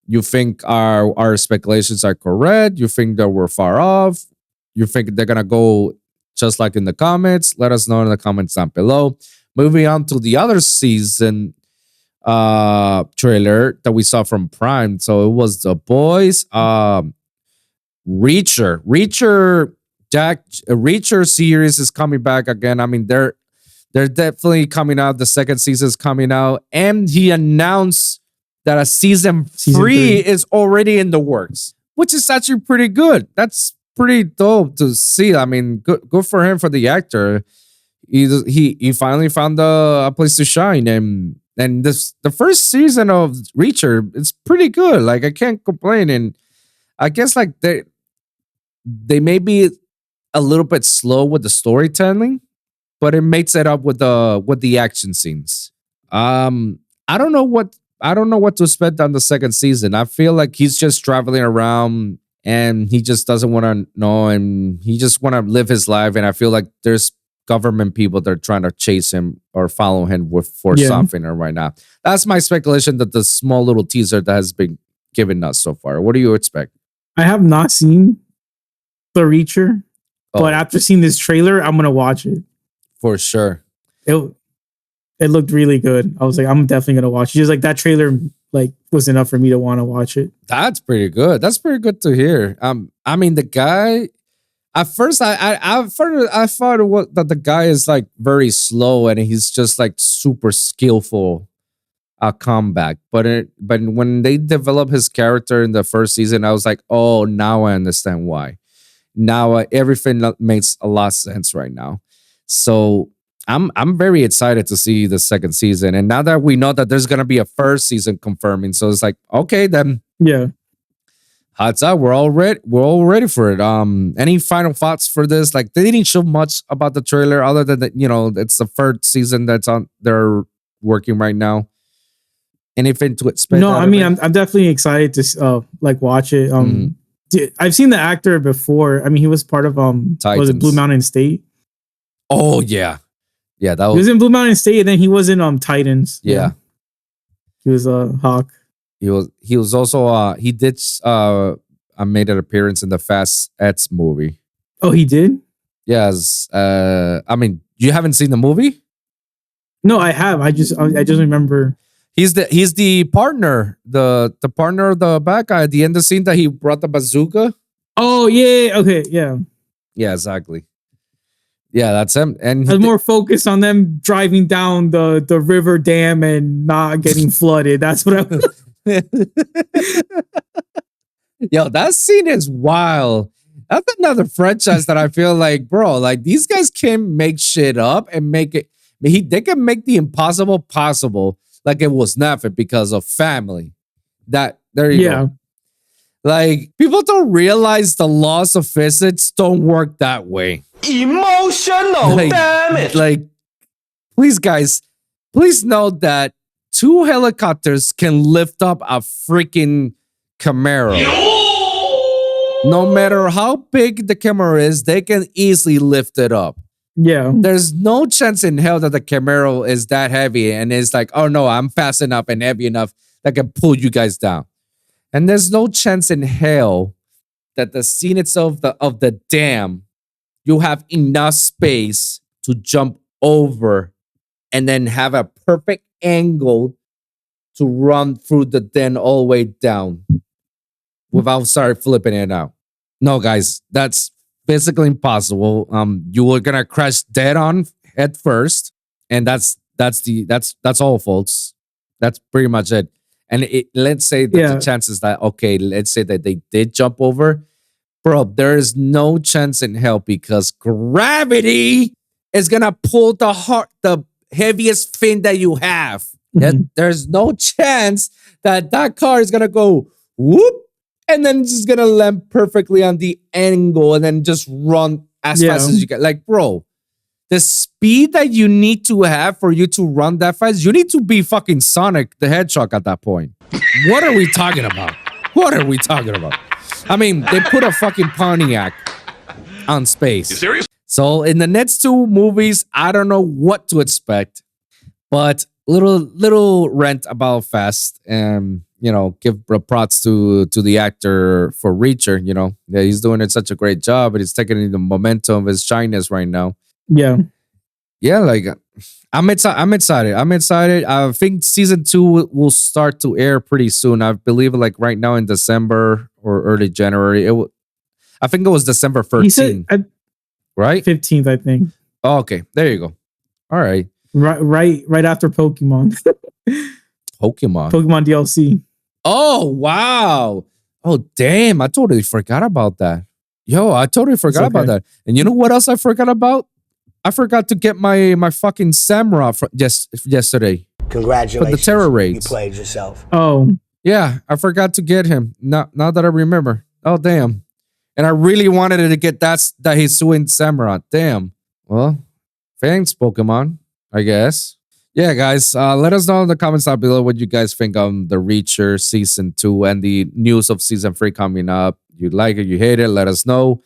Speaker 1: You think our speculations are correct? You think that we're far off? You think they're gonna go just like in the comments? Let us know in the comments down below. Moving on to the other season trailer that we saw from Prime. So it was The Boys. Reacher series is coming back again. I mean, they're definitely coming out. The second season is coming out, and he announced that a season 3 is already in the works, which is actually pretty good. That's pretty dope to see. I mean, good for him, for the actor. He finally found a place to shine, and the first season of Reacher, it's pretty good. Like I can't complain, and I guess like they may be a little bit slow with the storytelling, but it makes it up with the action scenes. I don't know what to expect on the second season. I feel like he's just traveling around and he just doesn't want to know, and he just want to live his life. And I feel like there's government people that are trying to chase him or follow him for something right now. That's my speculation, that the small little teaser that has been given us so far. What do you expect?
Speaker 2: I have not seen The Reacher, but after seeing this trailer, I'm gonna watch it
Speaker 1: for sure.
Speaker 2: It looked really good. I was like, I'm definitely gonna watch it. Just like that trailer, like was enough for me to want to watch it.
Speaker 1: That's pretty good. That's pretty good to hear. I mean, the guy. At first, I thought that the guy is like very slow and he's just like super skillful at combat. But when they develop his character in the first season, I was like, oh, now I understand why. Now everything makes a lot of sense right now. So I'm very excited to see the second season. And now that we know that there's gonna be a first season confirming, so it's like, okay, then
Speaker 2: yeah.
Speaker 1: Hats out, we're all ready for it. Any final thoughts for this? Like they didn't show much about the trailer other than that, it's the third season that's on they're working right now. Anything to expect?
Speaker 2: No, I mean I'm definitely excited to like watch it. I've seen the actor before. I mean, he was part of was it Blue Mountain State?
Speaker 1: Oh yeah. Yeah,
Speaker 2: he was in Blue Mountain State, and then he was in Titans.
Speaker 1: Yeah.
Speaker 2: He was a Hawk.
Speaker 1: He was also he did made an appearance in the Fast X movie.
Speaker 2: Oh, he did?
Speaker 1: Yes. I mean, you haven't seen the movie?
Speaker 2: No, I have. I just remember
Speaker 1: he's the partner, the partner of the bad guy at the end of the scene that he brought the bazooka.
Speaker 2: Oh yeah, okay, yeah.
Speaker 1: Yeah, exactly. Yeah, that's him. And
Speaker 2: I was more focused on them driving down the river dam and not getting flooded. That's what I was.
Speaker 1: Yo, that scene is wild. That's another franchise that I feel like, bro, like these guys can make shit up and make it. They can make the impossible possible, like it was nothing because of family. There you go. Like people don't realize the laws of physics don't work that way.
Speaker 3: Emotional damage.
Speaker 1: Like, please, guys, please note that 2 helicopters can lift up a freaking Camaro. No matter how big the camera is, they can easily lift it up.
Speaker 2: Yeah.
Speaker 1: There's no chance in hell that the Camaro is that heavy and it's like, oh no, I'm fast enough and heavy enough that can pull you guys down. And there's no chance in hell that the scene itself of the dam, you have enough space to jump over and then have a perfect angle to run through the den all the way down without flipping it out. No, guys, that's physically impossible. You were gonna crash dead on at first, and that's all, folks. That's pretty much it. And let's say that the chances that let's say that they did jump over, bro. There is no chance in hell because gravity is gonna pull the heaviest fin that you have. There's no chance that car is gonna go whoop and then just gonna land perfectly on the angle and then just run as fast as you can. Like, bro, the speed that you need to have for you to run that fast, you need to be fucking Sonic the Hedgehog at that point. What are we talking about? What are we talking about? I mean, they put a fucking Pontiac on space. You serious? So in the next two movies, I don't know what to expect, but little rant about Fast and give props to the actor for Reacher. Yeah, he's doing such a great job, but he's taking the momentum of his shyness right now. Yeah, like I'm excited. I think season 2 will start to air pretty soon. I believe like right now in December or early January. I think it was December 13th. Right?
Speaker 2: 15th, I think.
Speaker 1: Oh, okay, there you go. All right.
Speaker 2: Right after Pokemon. Pokemon DLC.
Speaker 1: Oh, wow. Oh, damn. I totally forgot about that. I totally forgot about that. And you know what else I forgot about? I forgot to get my fucking Samurai yesterday.
Speaker 4: Congratulations.
Speaker 1: For the terror raids.
Speaker 4: You played yourself.
Speaker 2: Oh.
Speaker 1: Yeah, I forgot to get him. Now that I remember. Oh, damn. And I really wanted to get that Hisuian Samurai. Damn. Well, thanks, Pokemon, I guess. Yeah, guys, let us know in the comments down below what you guys think on the Reacher Season 2 and the news of Season 3 coming up. You like it, you hate it, let us know.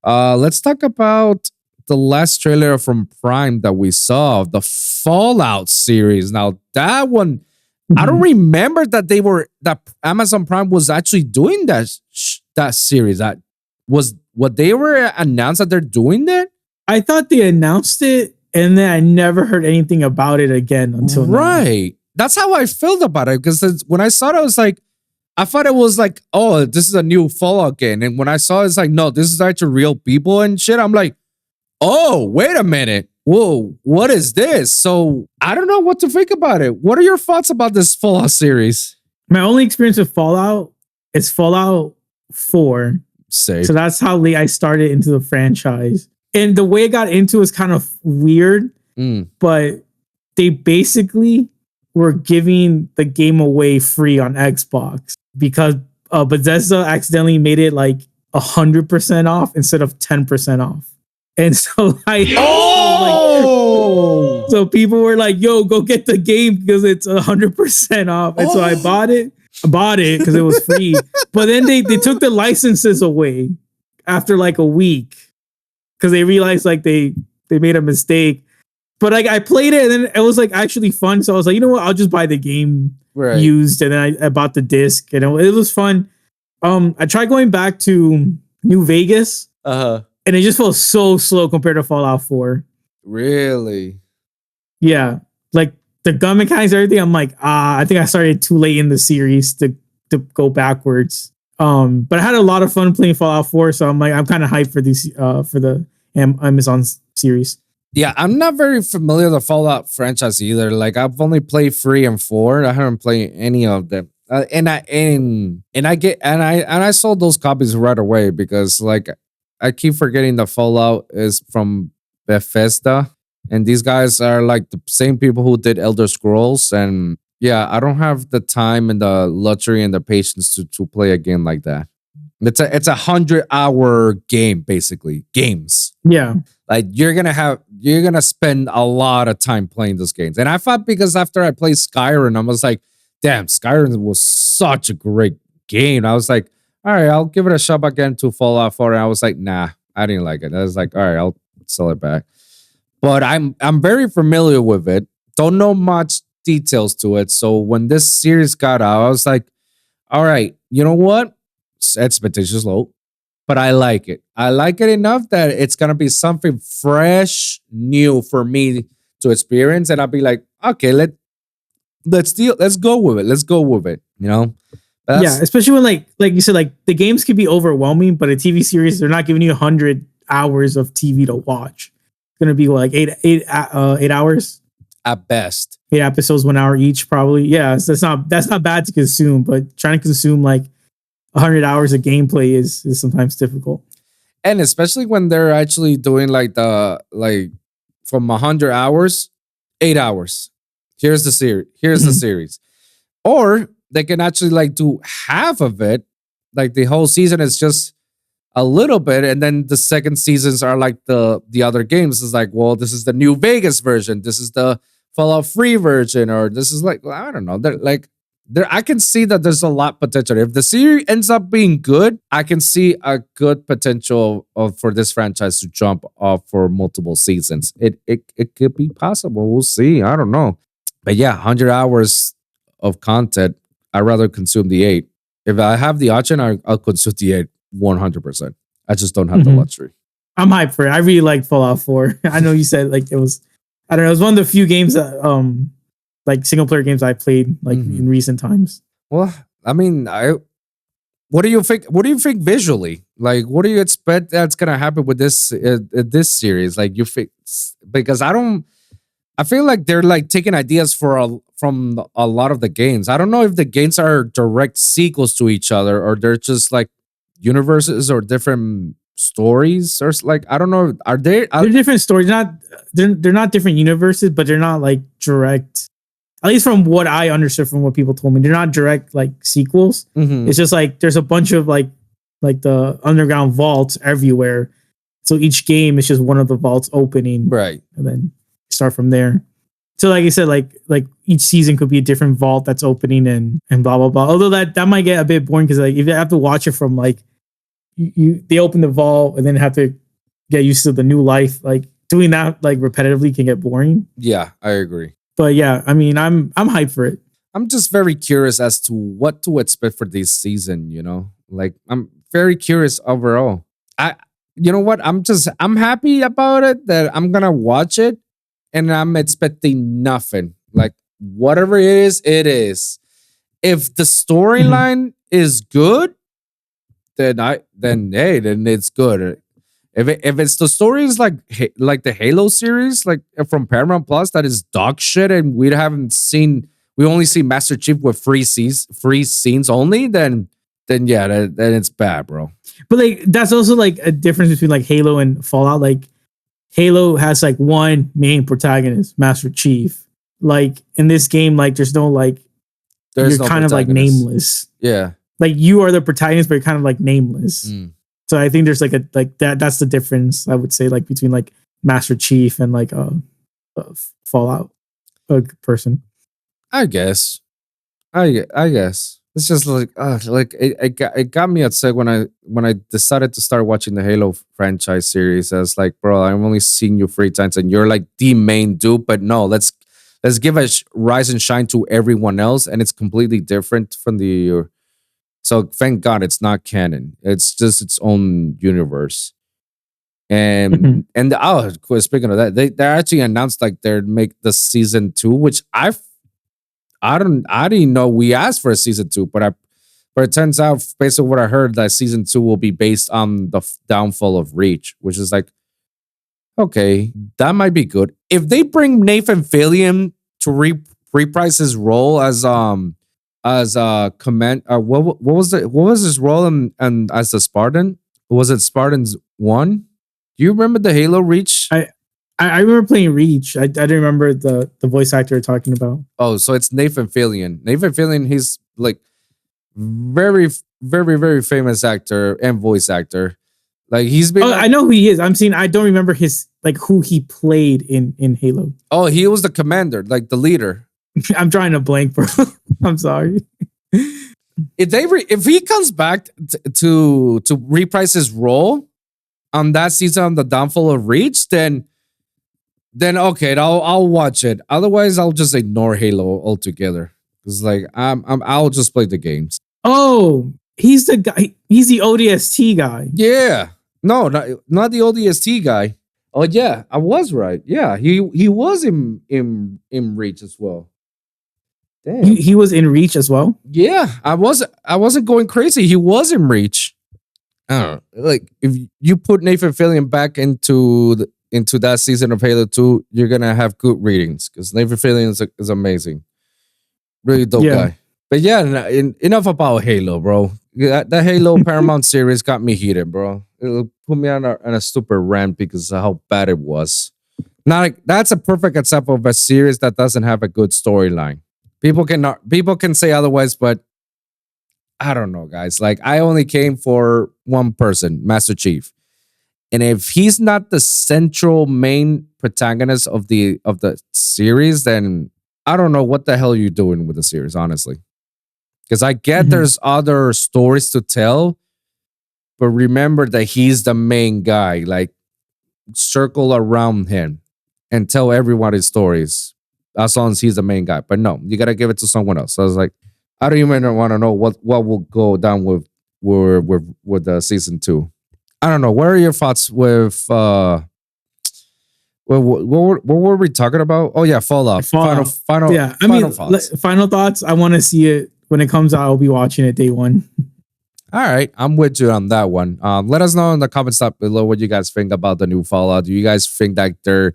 Speaker 1: Let's talk about the last trailer from Prime that we saw, the Fallout series. Now, that one, I don't remember that Amazon Prime was actually doing that series. That was what they were announced that they're doing that?
Speaker 2: I thought they announced it and then I never heard anything about it again until
Speaker 1: now. That's how I felt about it. Because when I saw it, I thought it was like, oh, this is a new Fallout game. And when I saw it, it's like, no, this is actually real people and shit. I'm like, oh, wait a minute. Whoa, what is this? So I don't know what to think about it. What are your thoughts about this Fallout series?
Speaker 2: My only experience with Fallout is Fallout 4.
Speaker 1: Same.
Speaker 2: So that's how late I started into the franchise. And the way I got into is kind of weird, but they basically were giving the game away free on Xbox because Bethesda accidentally made it like 100% off instead of 10% off. And so so people were like, yo, go get the game because it's 100% off. And so I bought it. Because it was free. But then they took the licenses away after like a week because they realized like they made a mistake. But like I played it and then it was like actually fun. So I was like, you know what? I'll just buy the game used. And then I bought the disc and it was fun. I tried going back to New Vegas. And it just felt so slow compared to Fallout 4.
Speaker 1: Really?
Speaker 2: Yeah. Like the gun mechanics, everything. I'm like, I think I started too late in the series to go backwards. But I had a lot of fun playing Fallout 4, so I'm kind of hyped for these for the Amazon series.
Speaker 1: Yeah, I'm not very familiar with the Fallout franchise either. Like I've only played 3 and 4. I haven't played any of them. And I sold those copies right away because like I keep forgetting the Fallout is from Bethesda. And these guys are like the same people who did Elder Scrolls. And yeah, I don't have the time and the luxury and the patience to play a game like that. It's a 100-hour game, basically. Games.
Speaker 2: Yeah.
Speaker 1: Like you're gonna spend a lot of time playing those games. And I thought because after I played Skyrim, I was like, damn, Skyrim was such a great game. I was like, all right, I'll give it a shot again to Fallout 4. And I was like, nah, I didn't like it. I was like, all right, I'll sell it back. But I'm very familiar with it. Don't know much details to it. So when this series got out, I was like, all right, you know what? Expectations low, but I like it. I like it enough that it's gonna be something fresh, new for me to experience, and I'll be like, okay, let's go with it. Let's go with it. You know?
Speaker 2: Yeah, especially when like you said, like the games can be overwhelming, but a TV series, they're not giving you 100 hours of TV to watch. It's gonna be like 8 hours
Speaker 1: at best.
Speaker 2: 8 episodes, 1 hour each, probably. Yeah, so that's not bad to consume, but trying to consume like 100 hours of gameplay is sometimes difficult.
Speaker 1: And especially when they're actually doing like from 100 hours, 8 hours. Here's the series. Here's the series. Or they can actually like do half of it. Like the whole season is just a little bit, and then the second seasons are like the other games. It's like, well, this is the New Vegas version. This is the Fallout 3 version, or this is like, I don't know. I can see that there's a lot potential. If the series ends up being good, I can see a good potential for this franchise to jump off for multiple seasons. It could be possible. We'll see. I don't know. But yeah, 100 hours of content. I'd rather consume the 8. If I have the option, I'll consume the 8 100%. I just don't have the luxury.
Speaker 2: I'm hyped for it. I really like Fallout 4. I know you said like it was, I don't know, it was one of the few games that like single player games I played like in recent times.
Speaker 1: Well, I mean, what do you think? What do you think visually? Like, what do you expect that's gonna happen with this series? Like, you think, because I feel like they're like taking ideas from a lot of the games. I don't know if the games are direct sequels to each other or they're just like universes or different stories, or like, I don't know. They're
Speaker 2: different stories. They're not different universes, but they're not like direct. At least from what I understood from what people told me, they're not direct like sequels. It's just like there's a bunch of like the underground vaults everywhere. So each game is just one of the vaults opening,
Speaker 1: right?
Speaker 2: And then start from there. So like I said, like each season could be a different vault that's opening and blah blah blah. Although that might get a bit boring because like if you have to watch it from like they open the vault and then have to get used to the new life, like doing that like repetitively can get boring.
Speaker 1: Yeah, I agree.
Speaker 2: But yeah, I mean, I'm hyped for it.
Speaker 1: I'm just very curious as to what to expect for this season, you know? Like, I'm very curious overall. You know what? I'm happy about it that I'm gonna watch it and I'm expecting nothing. Like, whatever it is, it is. If the storyline is good, then it's good. If it's the stories like the Halo series, like from Paramount Plus, that is dog shit, and we only see Master Chief with free scenes only, then yeah, then it's bad, bro.
Speaker 2: But like that's also like a difference between like Halo and Fallout. Like Halo has like one main protagonist, Master Chief. Like in this game, like there's no you're kind of like nameless.
Speaker 1: Yeah,
Speaker 2: like you are the protagonist, but you're kind of like nameless. So I think there's like that's the difference, I would say, like between like Master Chief and like a Fallout person.
Speaker 1: I guess it's just like it got me upset when I decided to start watching the Halo franchise series. I was like, bro, I'm only seeing you 3 times and you're like the main dude, but no, let's give a rise and shine to everyone else, and it's completely different from the. So thank God it's not canon. It's just its own universe. And speaking of that, they actually announced like they'd make the season 2, which I didn't know we asked for a season 2, but it turns out based on what I heard that season 2 will be based on the downfall of Reach, which is like, okay, that might be good. If they bring Nathan Fillion to reprise his role as command, what was his role and as the Spartan? Was it Spartans 1? Do you remember the Halo Reach?
Speaker 2: I remember playing Reach. I didn't remember the voice actor you're talking about.
Speaker 1: Oh, so it's Nathan Fillion. Nathan Fillion, he's like very, very, very famous actor and voice actor. Like he's been.
Speaker 2: I know who he is. I don't remember his like who he played in Halo.
Speaker 1: Oh, he was the commander, like the leader.
Speaker 2: I'm trying to blank, bro. I'm sorry.
Speaker 1: if he comes back to reprise his role on that season on the downfall of Reach, then okay, I'll watch it. Otherwise, I'll just ignore Halo altogether. Because like I'll just play the games.
Speaker 2: Oh, he's the guy. He's the ODST guy.
Speaker 1: Yeah. No, not the ODST guy. Oh yeah, I was right. Yeah, he was in Reach as well. Damn.
Speaker 2: He was in Reach as well.
Speaker 1: Yeah, I wasn't going crazy. He was in Reach. I don't know. Like if you put Nathan Fillion back into that season of Halo 2, you're gonna have good readings because Nathan Fillion is amazing. Really dope guy. But yeah, enough about Halo, bro. That Halo Paramount series got me heated, bro. It'll put me on a stupid rant because of how bad it was. That's a perfect example of a series that doesn't have a good storyline. People can say otherwise, but I don't know, guys. Like I only came for one person, Master Chief. And if he's not the central main protagonist of the series, then I don't know what the hell you're doing with the series, honestly. Because I get there's other stories to tell, but remember that he's the main guy. Like, circle around him and tell everyone his stories as long as he's the main guy. But no, you gotta give it to someone else. So I was like, I don't even want to know what will go down with the season 2. I don't know. What are your thoughts with what were we talking about? Oh yeah, Fallout. Final.
Speaker 2: Yeah,
Speaker 1: final thoughts.
Speaker 2: Final thoughts. I want to see it when it comes out. I'll be watching it day one.
Speaker 1: All right, I'm with you on that one. Let us know in the comments down below what you guys think about the new Fallout. Do you guys think that they're,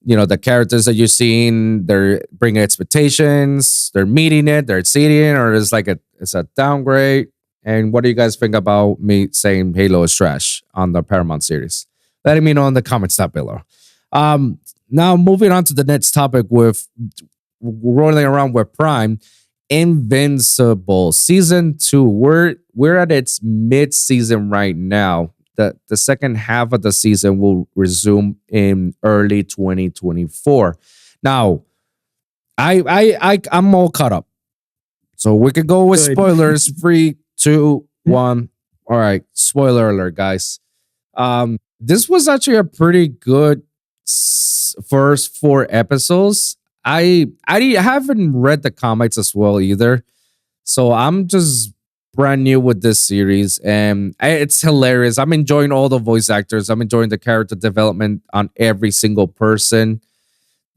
Speaker 1: the characters that you're seeing, they're bringing expectations, they're meeting it, they're exceeding it, or it's a downgrade? And what do you guys think about me saying Halo is trash on the Paramount series? Let me know in the comments down below. Now moving on to the next topic with rolling around with Prime, Invincible season 2. We're at its mid-season right now. The second half of the season will resume in early 2024. Now, I'm all caught up, so we could go with spoilers. 3, 2, 1. All right, spoiler alert, guys. This was actually a pretty good first 4 episodes. I haven't read the comics as well either, so I'm just brand new with this series, and it's hilarious. I'm enjoying all the voice actors. I'm enjoying the character development on every single person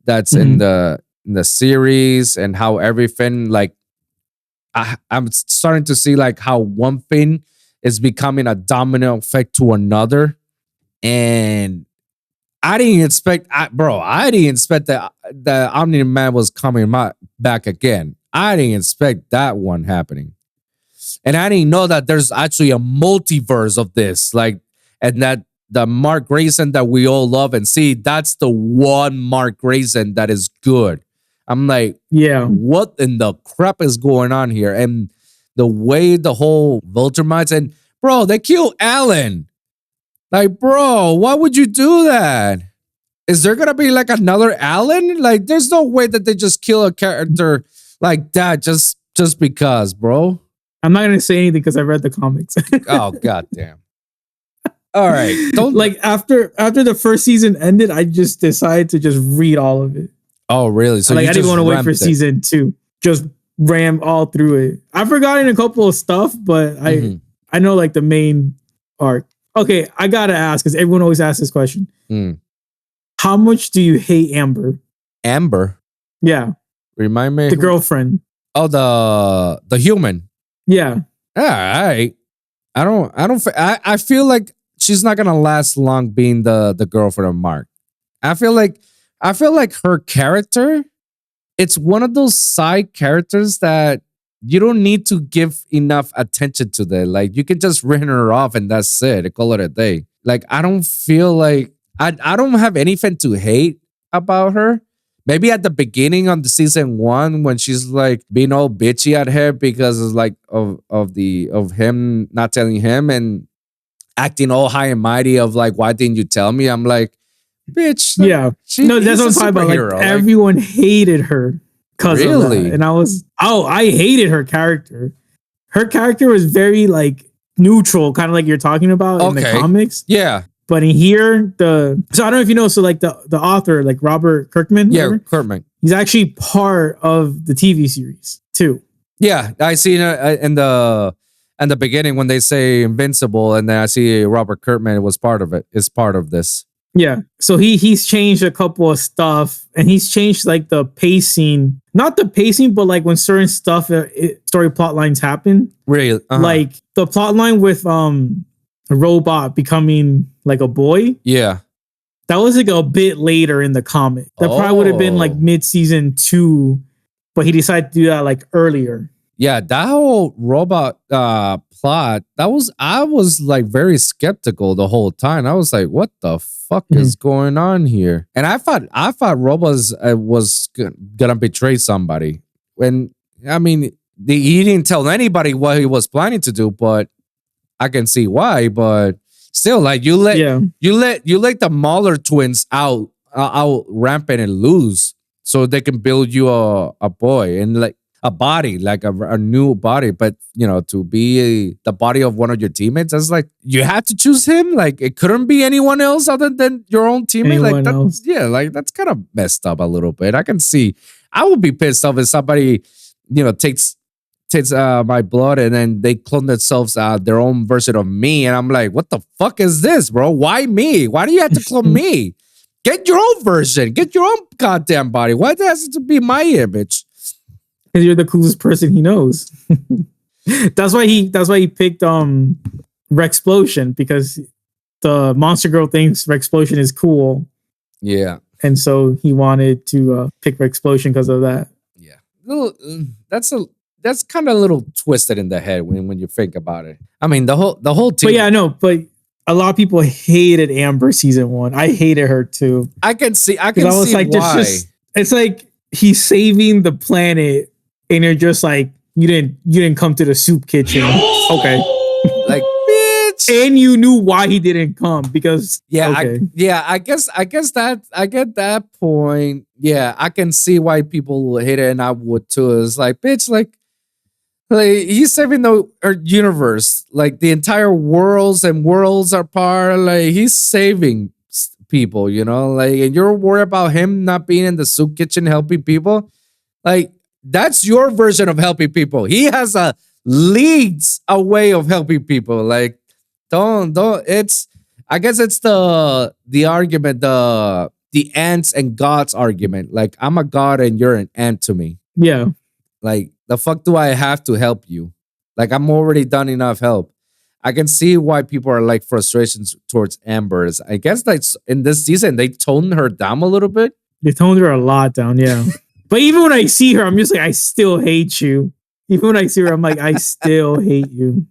Speaker 1: that's in the series, and how everything, like, I'm starting to see like how one thing is becoming a domino effect to another. And I didn't expect that the Omni-Man was coming back again. I didn't expect that one happening. And I didn't know that there's actually a multiverse of this. Like, and that the Mark Grayson that we all love and see, that's the one Mark Grayson that is good. I'm like, yeah, what in the crap is going on here? And the way the whole Vulture minds, and bro, they killed Alan. Like, bro, why would you do that? Is there gonna be like another Alan? Like, there's no way that they just kill a character like that just because, bro.
Speaker 2: I'm not gonna say anything because I read the comics.
Speaker 1: Oh, goddamn. All right.
Speaker 2: Don't like after the first season ended, I just decided to just read all of it.
Speaker 1: Oh, really? So
Speaker 2: like, I didn't want to wait for season 2. Just ram all through it. I've forgotten a couple of stuff, but I know like the main arc. Okay, I gotta ask because everyone always asks this question. How much do you hate Amber?
Speaker 1: Amber?
Speaker 2: Yeah.
Speaker 1: Remind me.
Speaker 2: The girlfriend.
Speaker 1: Oh, the human.
Speaker 2: Yeah.
Speaker 1: All right. I feel like she's not gonna last long being the girlfriend of Mark. I feel like her character, it's one of those side characters that you don't need to give enough attention to that. Like, you can just write her off and that's it. Call it a day. Like, I don't feel like I don't have anything to hate about her. Maybe at the beginning of the season 1 when she's like being all bitchy at her because it's like of him not telling him and acting all high and mighty of like, why didn't you tell me? I'm like, bitch.
Speaker 2: Yeah. That's what I'm talking about. Like, everyone hated her because of that. And I hated her character. her character was very like neutral, kind of like you're talking about in the comics.
Speaker 1: Yeah.
Speaker 2: But in here, so I don't know if you know, so like the author, like Robert Kirkman.
Speaker 1: Yeah, Kirkman.
Speaker 2: He's actually part of the TV series too.
Speaker 1: Yeah, I see in the beginning when they say Invincible, and then I see Robert Kirkman was part of it. Is part of this.
Speaker 2: Yeah, so he's changed a couple of stuff, and he's changed like the pacing, not the pacing, but like when certain stuff, story plot lines happen.
Speaker 1: Really,
Speaker 2: like the plot line with a robot becoming like a boy.
Speaker 1: Yeah,
Speaker 2: that was like a bit later in the comic. That probably would have been like mid-season 2, but he decided to do that like earlier.
Speaker 1: Yeah, that whole robot plot, I was like very skeptical the whole time. I was like, what the fuck is going on here? And I thought robots was gonna betray somebody. When I mean, he didn't tell anybody what he was planning to do, but I can see why. But still, like you let the Mahler twins out rampant and loose so they can build you a boy and like a body, like a new body. But you know, to be the body of one of your teammates, that's like you had to choose him. Like it couldn't be anyone else other than your own teammate. Yeah, like that's kind of messed up a little bit. I can see. I would be pissed off if somebody, you know, takes my blood and then they clone themselves their own version of me, and I'm like, what the fuck is this, bro? Why me? Why do you have to clone me? Get your own version. Get your own goddamn body. Why does it to be my image?
Speaker 2: Because you're the coolest person he knows. That's why he picked Rexplosion, because the Monster Girl thinks Rexplosion is cool.
Speaker 1: Yeah.
Speaker 2: And so he wanted to pick Rexplosion because of that.
Speaker 1: Yeah. That's kind of a little twisted in the head when you think about it. I mean, the whole team.
Speaker 2: But yeah, no, but a lot of people hated Amber season 1. I hated her too.
Speaker 1: I can see
Speaker 2: like,
Speaker 1: why.
Speaker 2: It's like he's saving the planet, and you're just like, you didn't come to the soup kitchen. Okay.
Speaker 1: Like, bitch.
Speaker 2: And you knew why he didn't come, because
Speaker 1: I guess I get that point. Yeah, I can see why people hate it, and I would too. It's like, bitch, like he's saving the universe, like the entire worlds apart. Like he's saving people, you know, like, and you're worried about him not being in the soup kitchen helping people. Like that's your version of helping people. He has a way of helping people. Like don't. It's, I guess it's the argument, the ants and gods argument. Like I'm a god and you're an ant to me.
Speaker 2: Yeah.
Speaker 1: Like the fuck do I have to help you? Like I'm already done enough help. I can see why people are like frustrations towards Amber's. I guess like in this season they toned her down a little bit.
Speaker 2: They toned her a lot down, yeah. But even when I see her, I'm just like, I still hate you. Even when I see her, I'm like, I still hate you.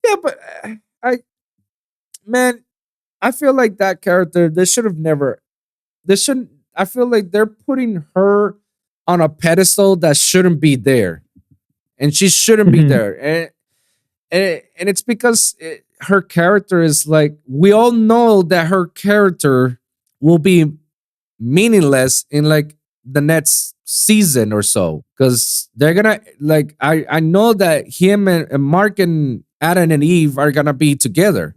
Speaker 1: Yeah, but I feel like that character, I feel like they're putting her on a pedestal that shouldn't be there. And she shouldn't be there. And it's because her character is like, we all know that her character will be meaningless in like the next season or so. Because they're gonna, like, I know that him and Mark and Adam and Eve are gonna be together.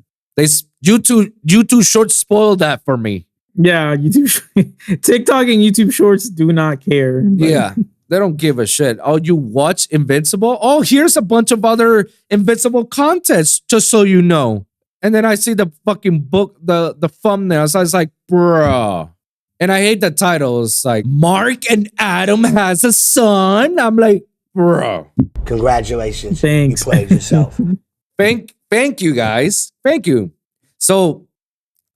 Speaker 1: You two shorts spoiled that for me.
Speaker 2: Yeah, TikTok and YouTube Shorts do not care.
Speaker 1: Yeah, they don't give a shit. Oh, you watch Invincible? Oh, here's a bunch of other Invincible contests, just so you know. And then I see the fucking book, the thumbnails. I was like, bruh. And I hate the title. It's like, Mark and Adam has a son. I'm like, bruh.
Speaker 4: Congratulations.
Speaker 2: Thanks.
Speaker 4: You played yourself.
Speaker 1: Thank you, guys. Thank you. So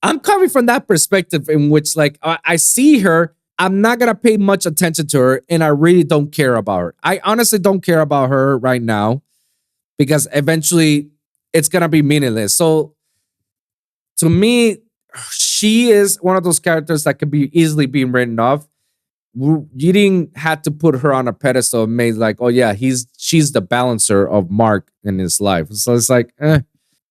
Speaker 1: I'm coming from that perspective in which, like, I see her, I'm not gonna pay much attention to her, and I really don't care about her. I honestly don't care about her right now because eventually it's gonna be meaningless. So to me, she is one of those characters that could be easily being written off. You didn't have to put her on a pedestal and made like, oh yeah, she's the balancer of Mark in his life. So it's like,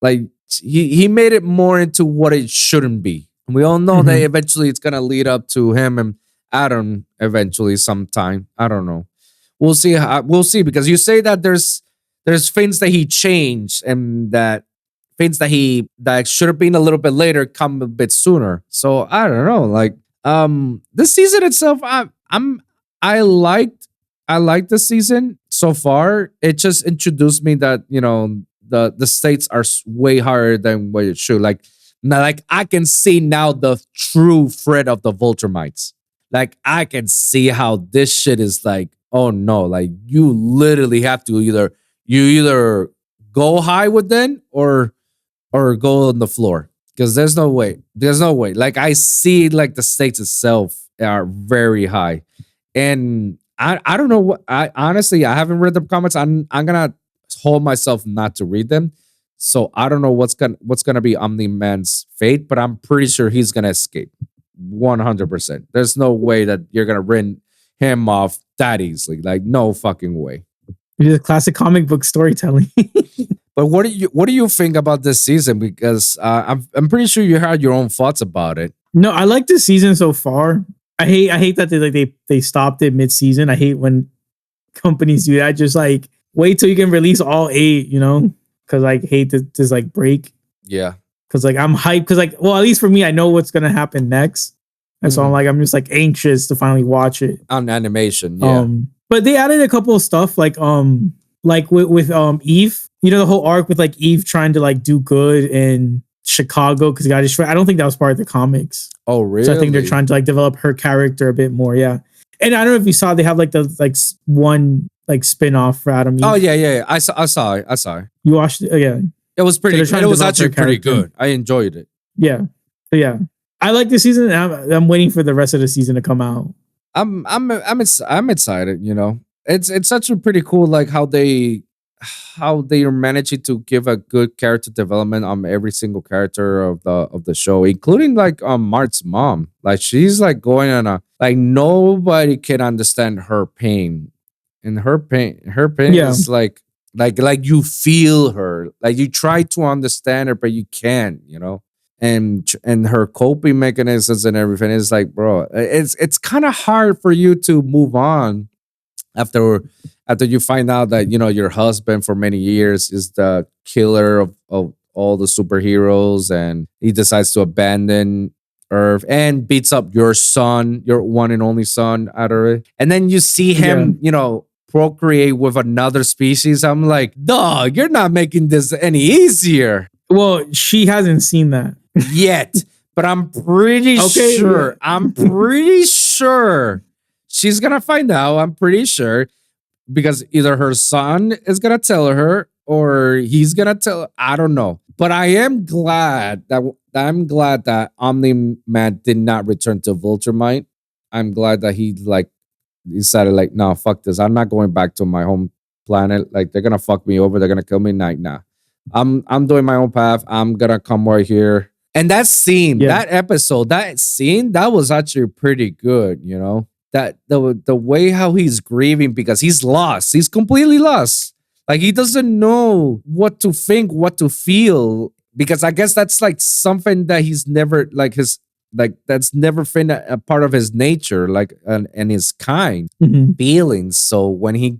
Speaker 1: like he made it more into what it shouldn't be. We all know that eventually it's gonna lead up to him and Adam eventually sometime. I don't know. We'll see because you say that there's there's things that he changed, and that things that should have been a little bit later come a bit sooner. So I don't know. Like this season itself, I liked the season so far. It just introduced me that the stakes are way higher than what it should. Like now, like I can see now the true threat of the Vulture-mites. Like I can see how this shit is like, oh no, like you literally have to either go high with them or go on the floor, because there's no way. Like I see like the stakes itself are very high, and I don't know what. I honestly I haven't read the comments. I'm gonna hold myself not to read them, so I don't know what's gonna be Omni-Man's fate, but I'm pretty sure he's gonna escape 100%. There's no way that you're gonna win him off that easily. Like no fucking way.
Speaker 2: It is a classic comic book storytelling.
Speaker 1: But what do you think about this season? Because I'm pretty sure you had your own thoughts about it.
Speaker 2: No, I like this season so far. I hate that they stopped it mid-season. I hate when companies do that. Just like wait till you can release all 8, because I hate to just like break.
Speaker 1: Yeah.
Speaker 2: Because like I'm hyped. Because like, well, at least for me, I know what's gonna happen next, and so I'm just like anxious to finally watch it
Speaker 1: On animation. Yeah.
Speaker 2: But they added a couple of stuff like with Eve. The whole arc with like Eve trying to like do good in Chicago because he got destroyed. I don't think that was part of the comics.
Speaker 1: Oh, really?
Speaker 2: So I think they're trying to like develop her character a bit more. Yeah. And I don't know if you saw, they have like the one like spin-off for Adam Eve.
Speaker 1: Oh yeah. I saw it.
Speaker 2: You watched it? Yeah.
Speaker 1: It was pretty.
Speaker 2: So
Speaker 1: it was actually pretty good. I enjoyed it.
Speaker 2: Yeah. So yeah, I like the season. And I'm waiting for the rest of the season to come out.
Speaker 1: I'm excited. It's such a pretty cool like how they are managing to give a good character development on every single character of the show, including like Mart's mom. Like she's like going on a like nobody can understand her pain, and her pain is like you feel her, like you try to understand her but you can't, and her coping mechanisms and everything is like, bro, it's kind of hard for you to move on after you find out that your husband for many years is the killer of all the superheroes, and he decides to abandon Earth and beats up your son, your one and only son, out of it. And then you see him, procreate with another species. I'm like, dog, you're not making this any easier.
Speaker 2: Well, she hasn't seen that
Speaker 1: yet, but I'm pretty sure. I'm pretty sure she's gonna find out. I'm pretty sure, because either her son is gonna tell her or he's gonna tell. I don't know, but I am glad that Omni-Man did not return to Vulture-mite. I'm glad that he decided like, no, fuck this. I'm not going back to my home planet. Like they're gonna fuck me over. They're gonna kill me. Nah. I'm doing my own path. I'm gonna come right here. And that scene, that episode, that scene, that was actually pretty good. That the way how he's grieving because he's lost. He's completely lost. Like he doesn't know what to think, what to feel, because I guess that's like something that he's never that's never been a part of his nature, like and his kind feelings. So when he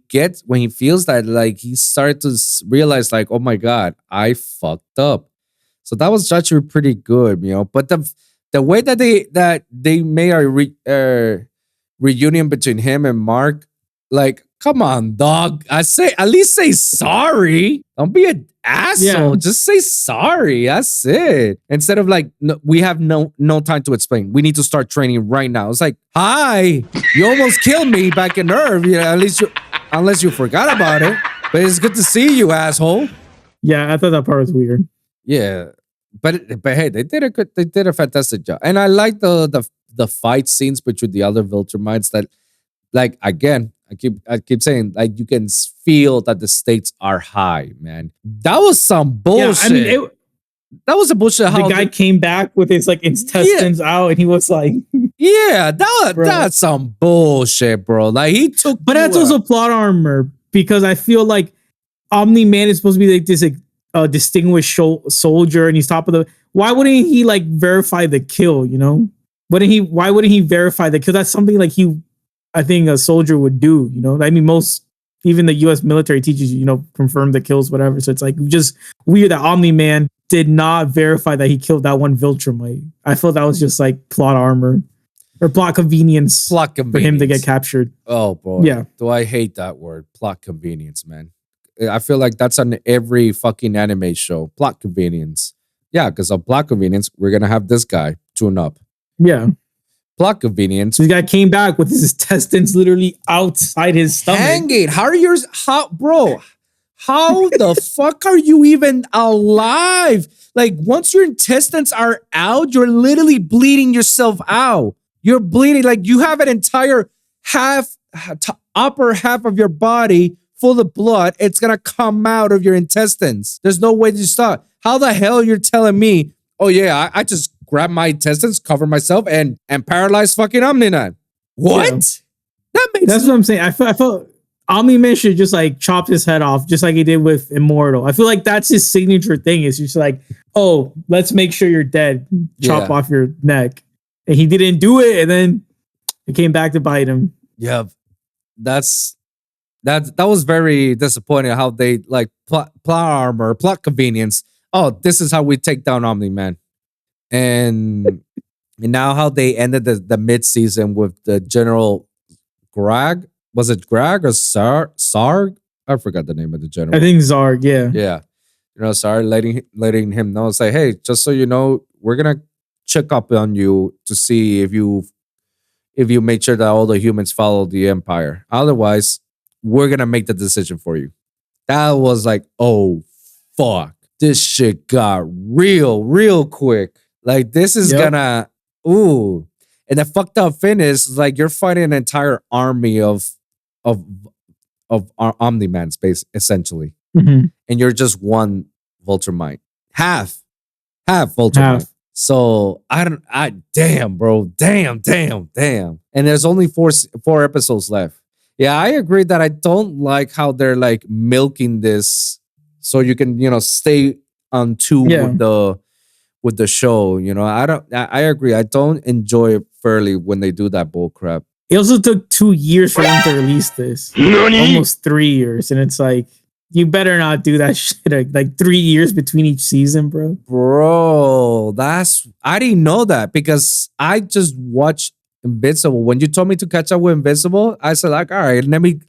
Speaker 1: feels that, like he started to realize like, oh my God, I fucked up. So that was actually pretty good, But the way that they made a reunion between him and Mark, like, come on, dog. I say at least say sorry. Don't be an asshole. Just say sorry. That's it. Instead of like, no, we have no time to explain. We need to start training right now. It's like, hi, you almost killed me back in Earth. At least unless you forgot about it. But it's good to see you, asshole.
Speaker 2: Yeah, I thought that part was weird.
Speaker 1: Yeah, but hey, they did a fantastic job, and I like the fight scenes between the other Vulture-mites that, like, again, I keep saying, like, you can feel that the stakes are high, man. That was some bullshit. Yeah, I mean, that was a bullshit.
Speaker 2: The guy came back with his like intestines out, and he was like,
Speaker 1: "Yeah, that's some bullshit, bro." Like he took,
Speaker 2: but that's also plot armor, because I feel like Omni-Man is supposed to be like this distinguished soldier, and he's top of the. Why wouldn't he like verify the kill? Why wouldn't he verify the kill? That's something like I think a soldier would do. I mean, most even the U.S. military teaches you, confirm the kills, whatever. So it's like just weird that Omni-Man did not verify that he killed that one Viltrumite. I felt that was just like plot armor or plot convenience for him to get captured.
Speaker 1: Oh boy,
Speaker 2: yeah.
Speaker 1: Do I hate that word, plot convenience, man? I feel like that's on every fucking anime show. Plot convenience. Yeah, because of plot convenience, we're gonna have this guy tune up.
Speaker 2: Yeah.
Speaker 1: Plot convenience.
Speaker 2: This guy came back with his intestines literally outside his stomach.
Speaker 1: Hanging. How the fuck are you even alive? Like, once your intestines are out, you're literally bleeding yourself out. You're bleeding. Like, you have an entire upper half of your body full of blood. It's gonna come out of your intestines. There's no way to stop. How the hell you're telling me, oh yeah, I just grab my intestines, cover myself, and paralyze fucking Omni-Man? What?
Speaker 2: Yeah. That's what I'm saying. I felt Omni-Man should just like chop his head off, just like he did with Immortal. I feel like that's his signature thing. It's just like, oh, let's make sure you're dead. Chop off your neck. And he didn't do it, and then it came back to bite him.
Speaker 1: Yeah, that was very disappointing. How they like plot armor, plot convenience. Oh, this is how we take down Omni-Man. And now how they ended the mid-season with the General Greg. Was it Greg or Sarg? I forgot the name of the general.
Speaker 2: I think Zarg, yeah.
Speaker 1: Yeah. Sarg letting him know, say, hey, just so you know, we're gonna check up on you to see if you made sure that all the humans follow the Empire. Otherwise, we're gonna make the decision for you. That was like, oh fuck. This shit got real quick. Like, this is gonna, ooh. And the fucked up thing is, like, you're fighting an entire army of Omni-Man space, essentially.
Speaker 2: Mm-hmm.
Speaker 1: And you're just one Viltrumite. Half Viltrumite. So, damn, bro. Damn. And there's only four episodes left. Yeah, I agree that I don't like how they're, like, milking this so you can, stay on with the show. I agree. I don't enjoy it fairly when they do that bull crap.
Speaker 2: It also took 2 years for them to release this. Almost 3 years. And it's like, you better not do that shit. Like 3 years between each season, bro.
Speaker 1: Bro, I didn't know that because I just watched Invincible. When you told me to catch up with Invincible, I said, like, all right, let me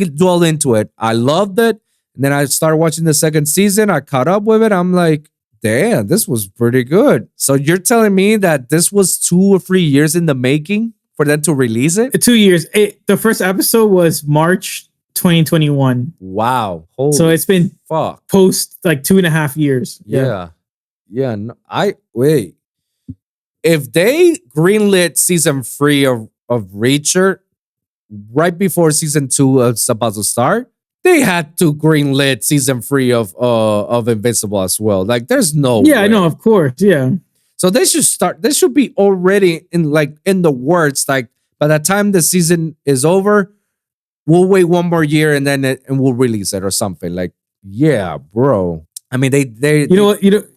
Speaker 1: dwell into it. I loved it. And then I started watching the second season. I caught up with it. I'm like, damn, this was pretty good. So you're telling me that this was 2 or 3 years in the making for them to release it?
Speaker 2: 2 years. The first episode was March 2021.
Speaker 1: Wow.
Speaker 2: So it's been post like 2.5 years.
Speaker 1: Yeah. No, wait. If they greenlit season 3 of Reacher right before season 2 was about to start, they had to greenlit season 3 of Invincible as well. Like, there's no way.
Speaker 2: I know, of course. Yeah.
Speaker 1: So they should be already in the works. Like, by the time the season is over, we'll wait 1 more year and then we'll release it or something. Like, yeah, bro. I mean, they
Speaker 2: go ahead.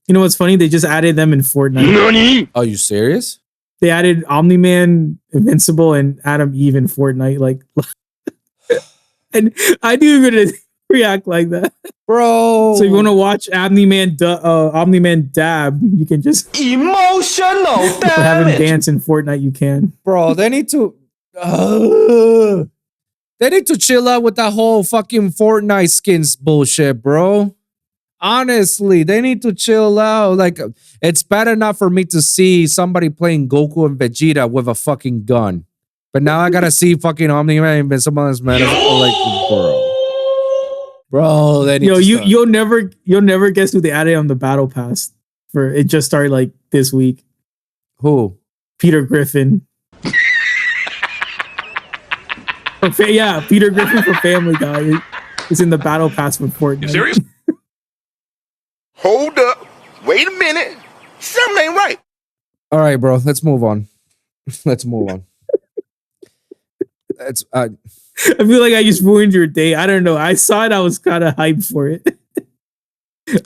Speaker 2: You know what's funny? They just added them in Fortnite.
Speaker 1: Are you serious?
Speaker 2: They added Omni-Man, Invincible, and Adam Eve in Fortnite. Like, and I knew you were gonna react like that,
Speaker 1: bro.
Speaker 2: So you want to watch Omni-Man dab? You can just
Speaker 3: emotional
Speaker 2: have him dance in Fortnite. You can,
Speaker 1: bro. They need to chill out with that whole fucking Fortnite skins bullshit, bro. Honestly, they need to chill out. Like, it's bad enough for me to see somebody playing Goku and Vegeta with a fucking gun. But now I gotta see fucking Omni-Man, Invincible, man. Like, bro.
Speaker 2: You'll never guess who they added on the Battle Pass for. It just started like this week.
Speaker 1: Who?
Speaker 2: Peter Griffin. Peter Griffin for Family Guy is in the Battle Pass for Fortnite.
Speaker 3: You serious?
Speaker 5: Hold up. Wait a minute. Something ain't right.
Speaker 1: All right, bro. Let's move on. I
Speaker 2: feel like I just ruined your day. I don't know. I saw it. I was kind of hyped for it.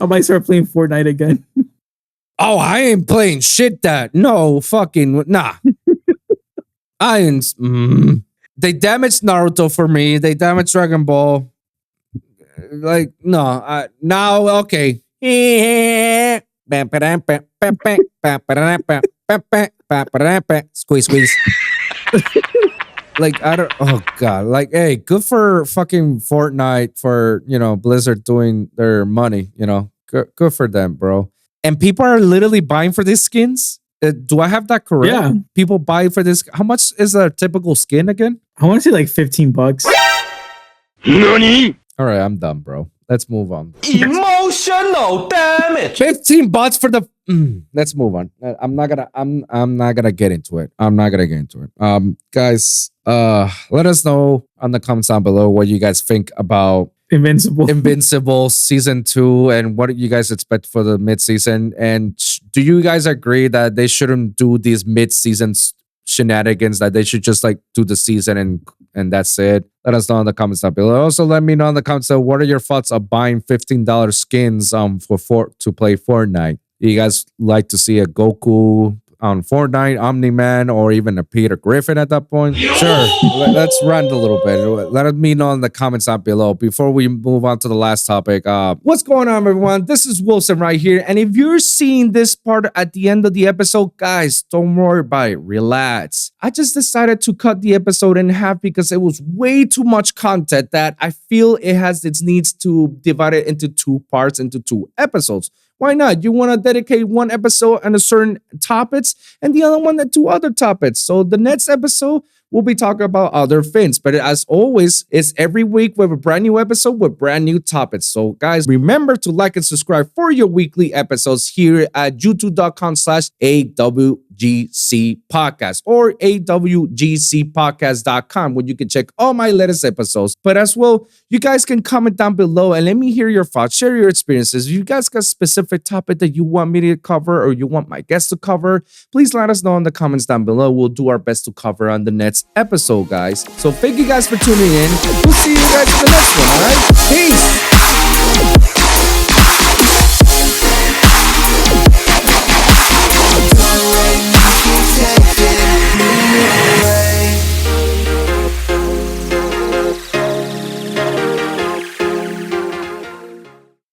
Speaker 2: I might start playing Fortnite again.
Speaker 1: Oh, I ain't playing shit that. No, fucking, nah. I ain't. They damaged Naruto for me. They damaged Dragon Ball. Like, no. Now, okay. Squeeze. Like, I don't, oh God. Like, hey, good for fucking Fortnite for, Blizzard doing their money, Good for them, bro. And people are literally buying for these skins. Do I have that correct?
Speaker 2: Yeah.
Speaker 1: People buy for this. How much is a typical skin again?
Speaker 2: I want to say like $15.
Speaker 5: Nani?
Speaker 1: All right, I'm done, bro. Let's move on.
Speaker 3: Emotional damage.
Speaker 1: $15 for the. Let's move on. I'm not gonna get into it. Guys, let us know on the comments down below what you guys think about Invincible season 2 and what you guys expect for the mid-season. And do you guys agree that they shouldn't do these mid-season shenanigans, that they should just like do the season and that's it? Let us know in the comments down below. Also, let me know in the comments what are your thoughts of buying $15 skins to play Fortnite. You guys like to see a Goku on Fortnite, Omni-Man, or even a Peter Griffin at that point? Sure, let's rant a little bit. Let me know in the comments down below. Before we move on to the last topic, what's going on, everyone? This is Wilson right here. And if you're seeing this part at the end of the episode, guys, don't worry about it. Relax. I just decided to cut the episode in half because it was way too much content that I feel it needs to divide it into 2 parts, into 2 episodes. Why not? You want to dedicate one episode on a certain topics and the other one to other topics. So the next episode, we'll be talking about other things. But as always, it's every week with a brand new episode with brand new topics. So guys, remember to like and subscribe for your weekly episodes here at youtube.com/AWGC podcast or awgcpodcast.com, where you can check all my latest episodes. But as well, you guys can comment down below and let me hear your thoughts, share your experiences. If you guys got a specific topic that you want me to cover or you want my guests to cover, please let us know in the comments down below. We'll do our best to cover on the next episode, guys. So thank you guys for tuning in. We'll see you guys in the next one, all right? Peace!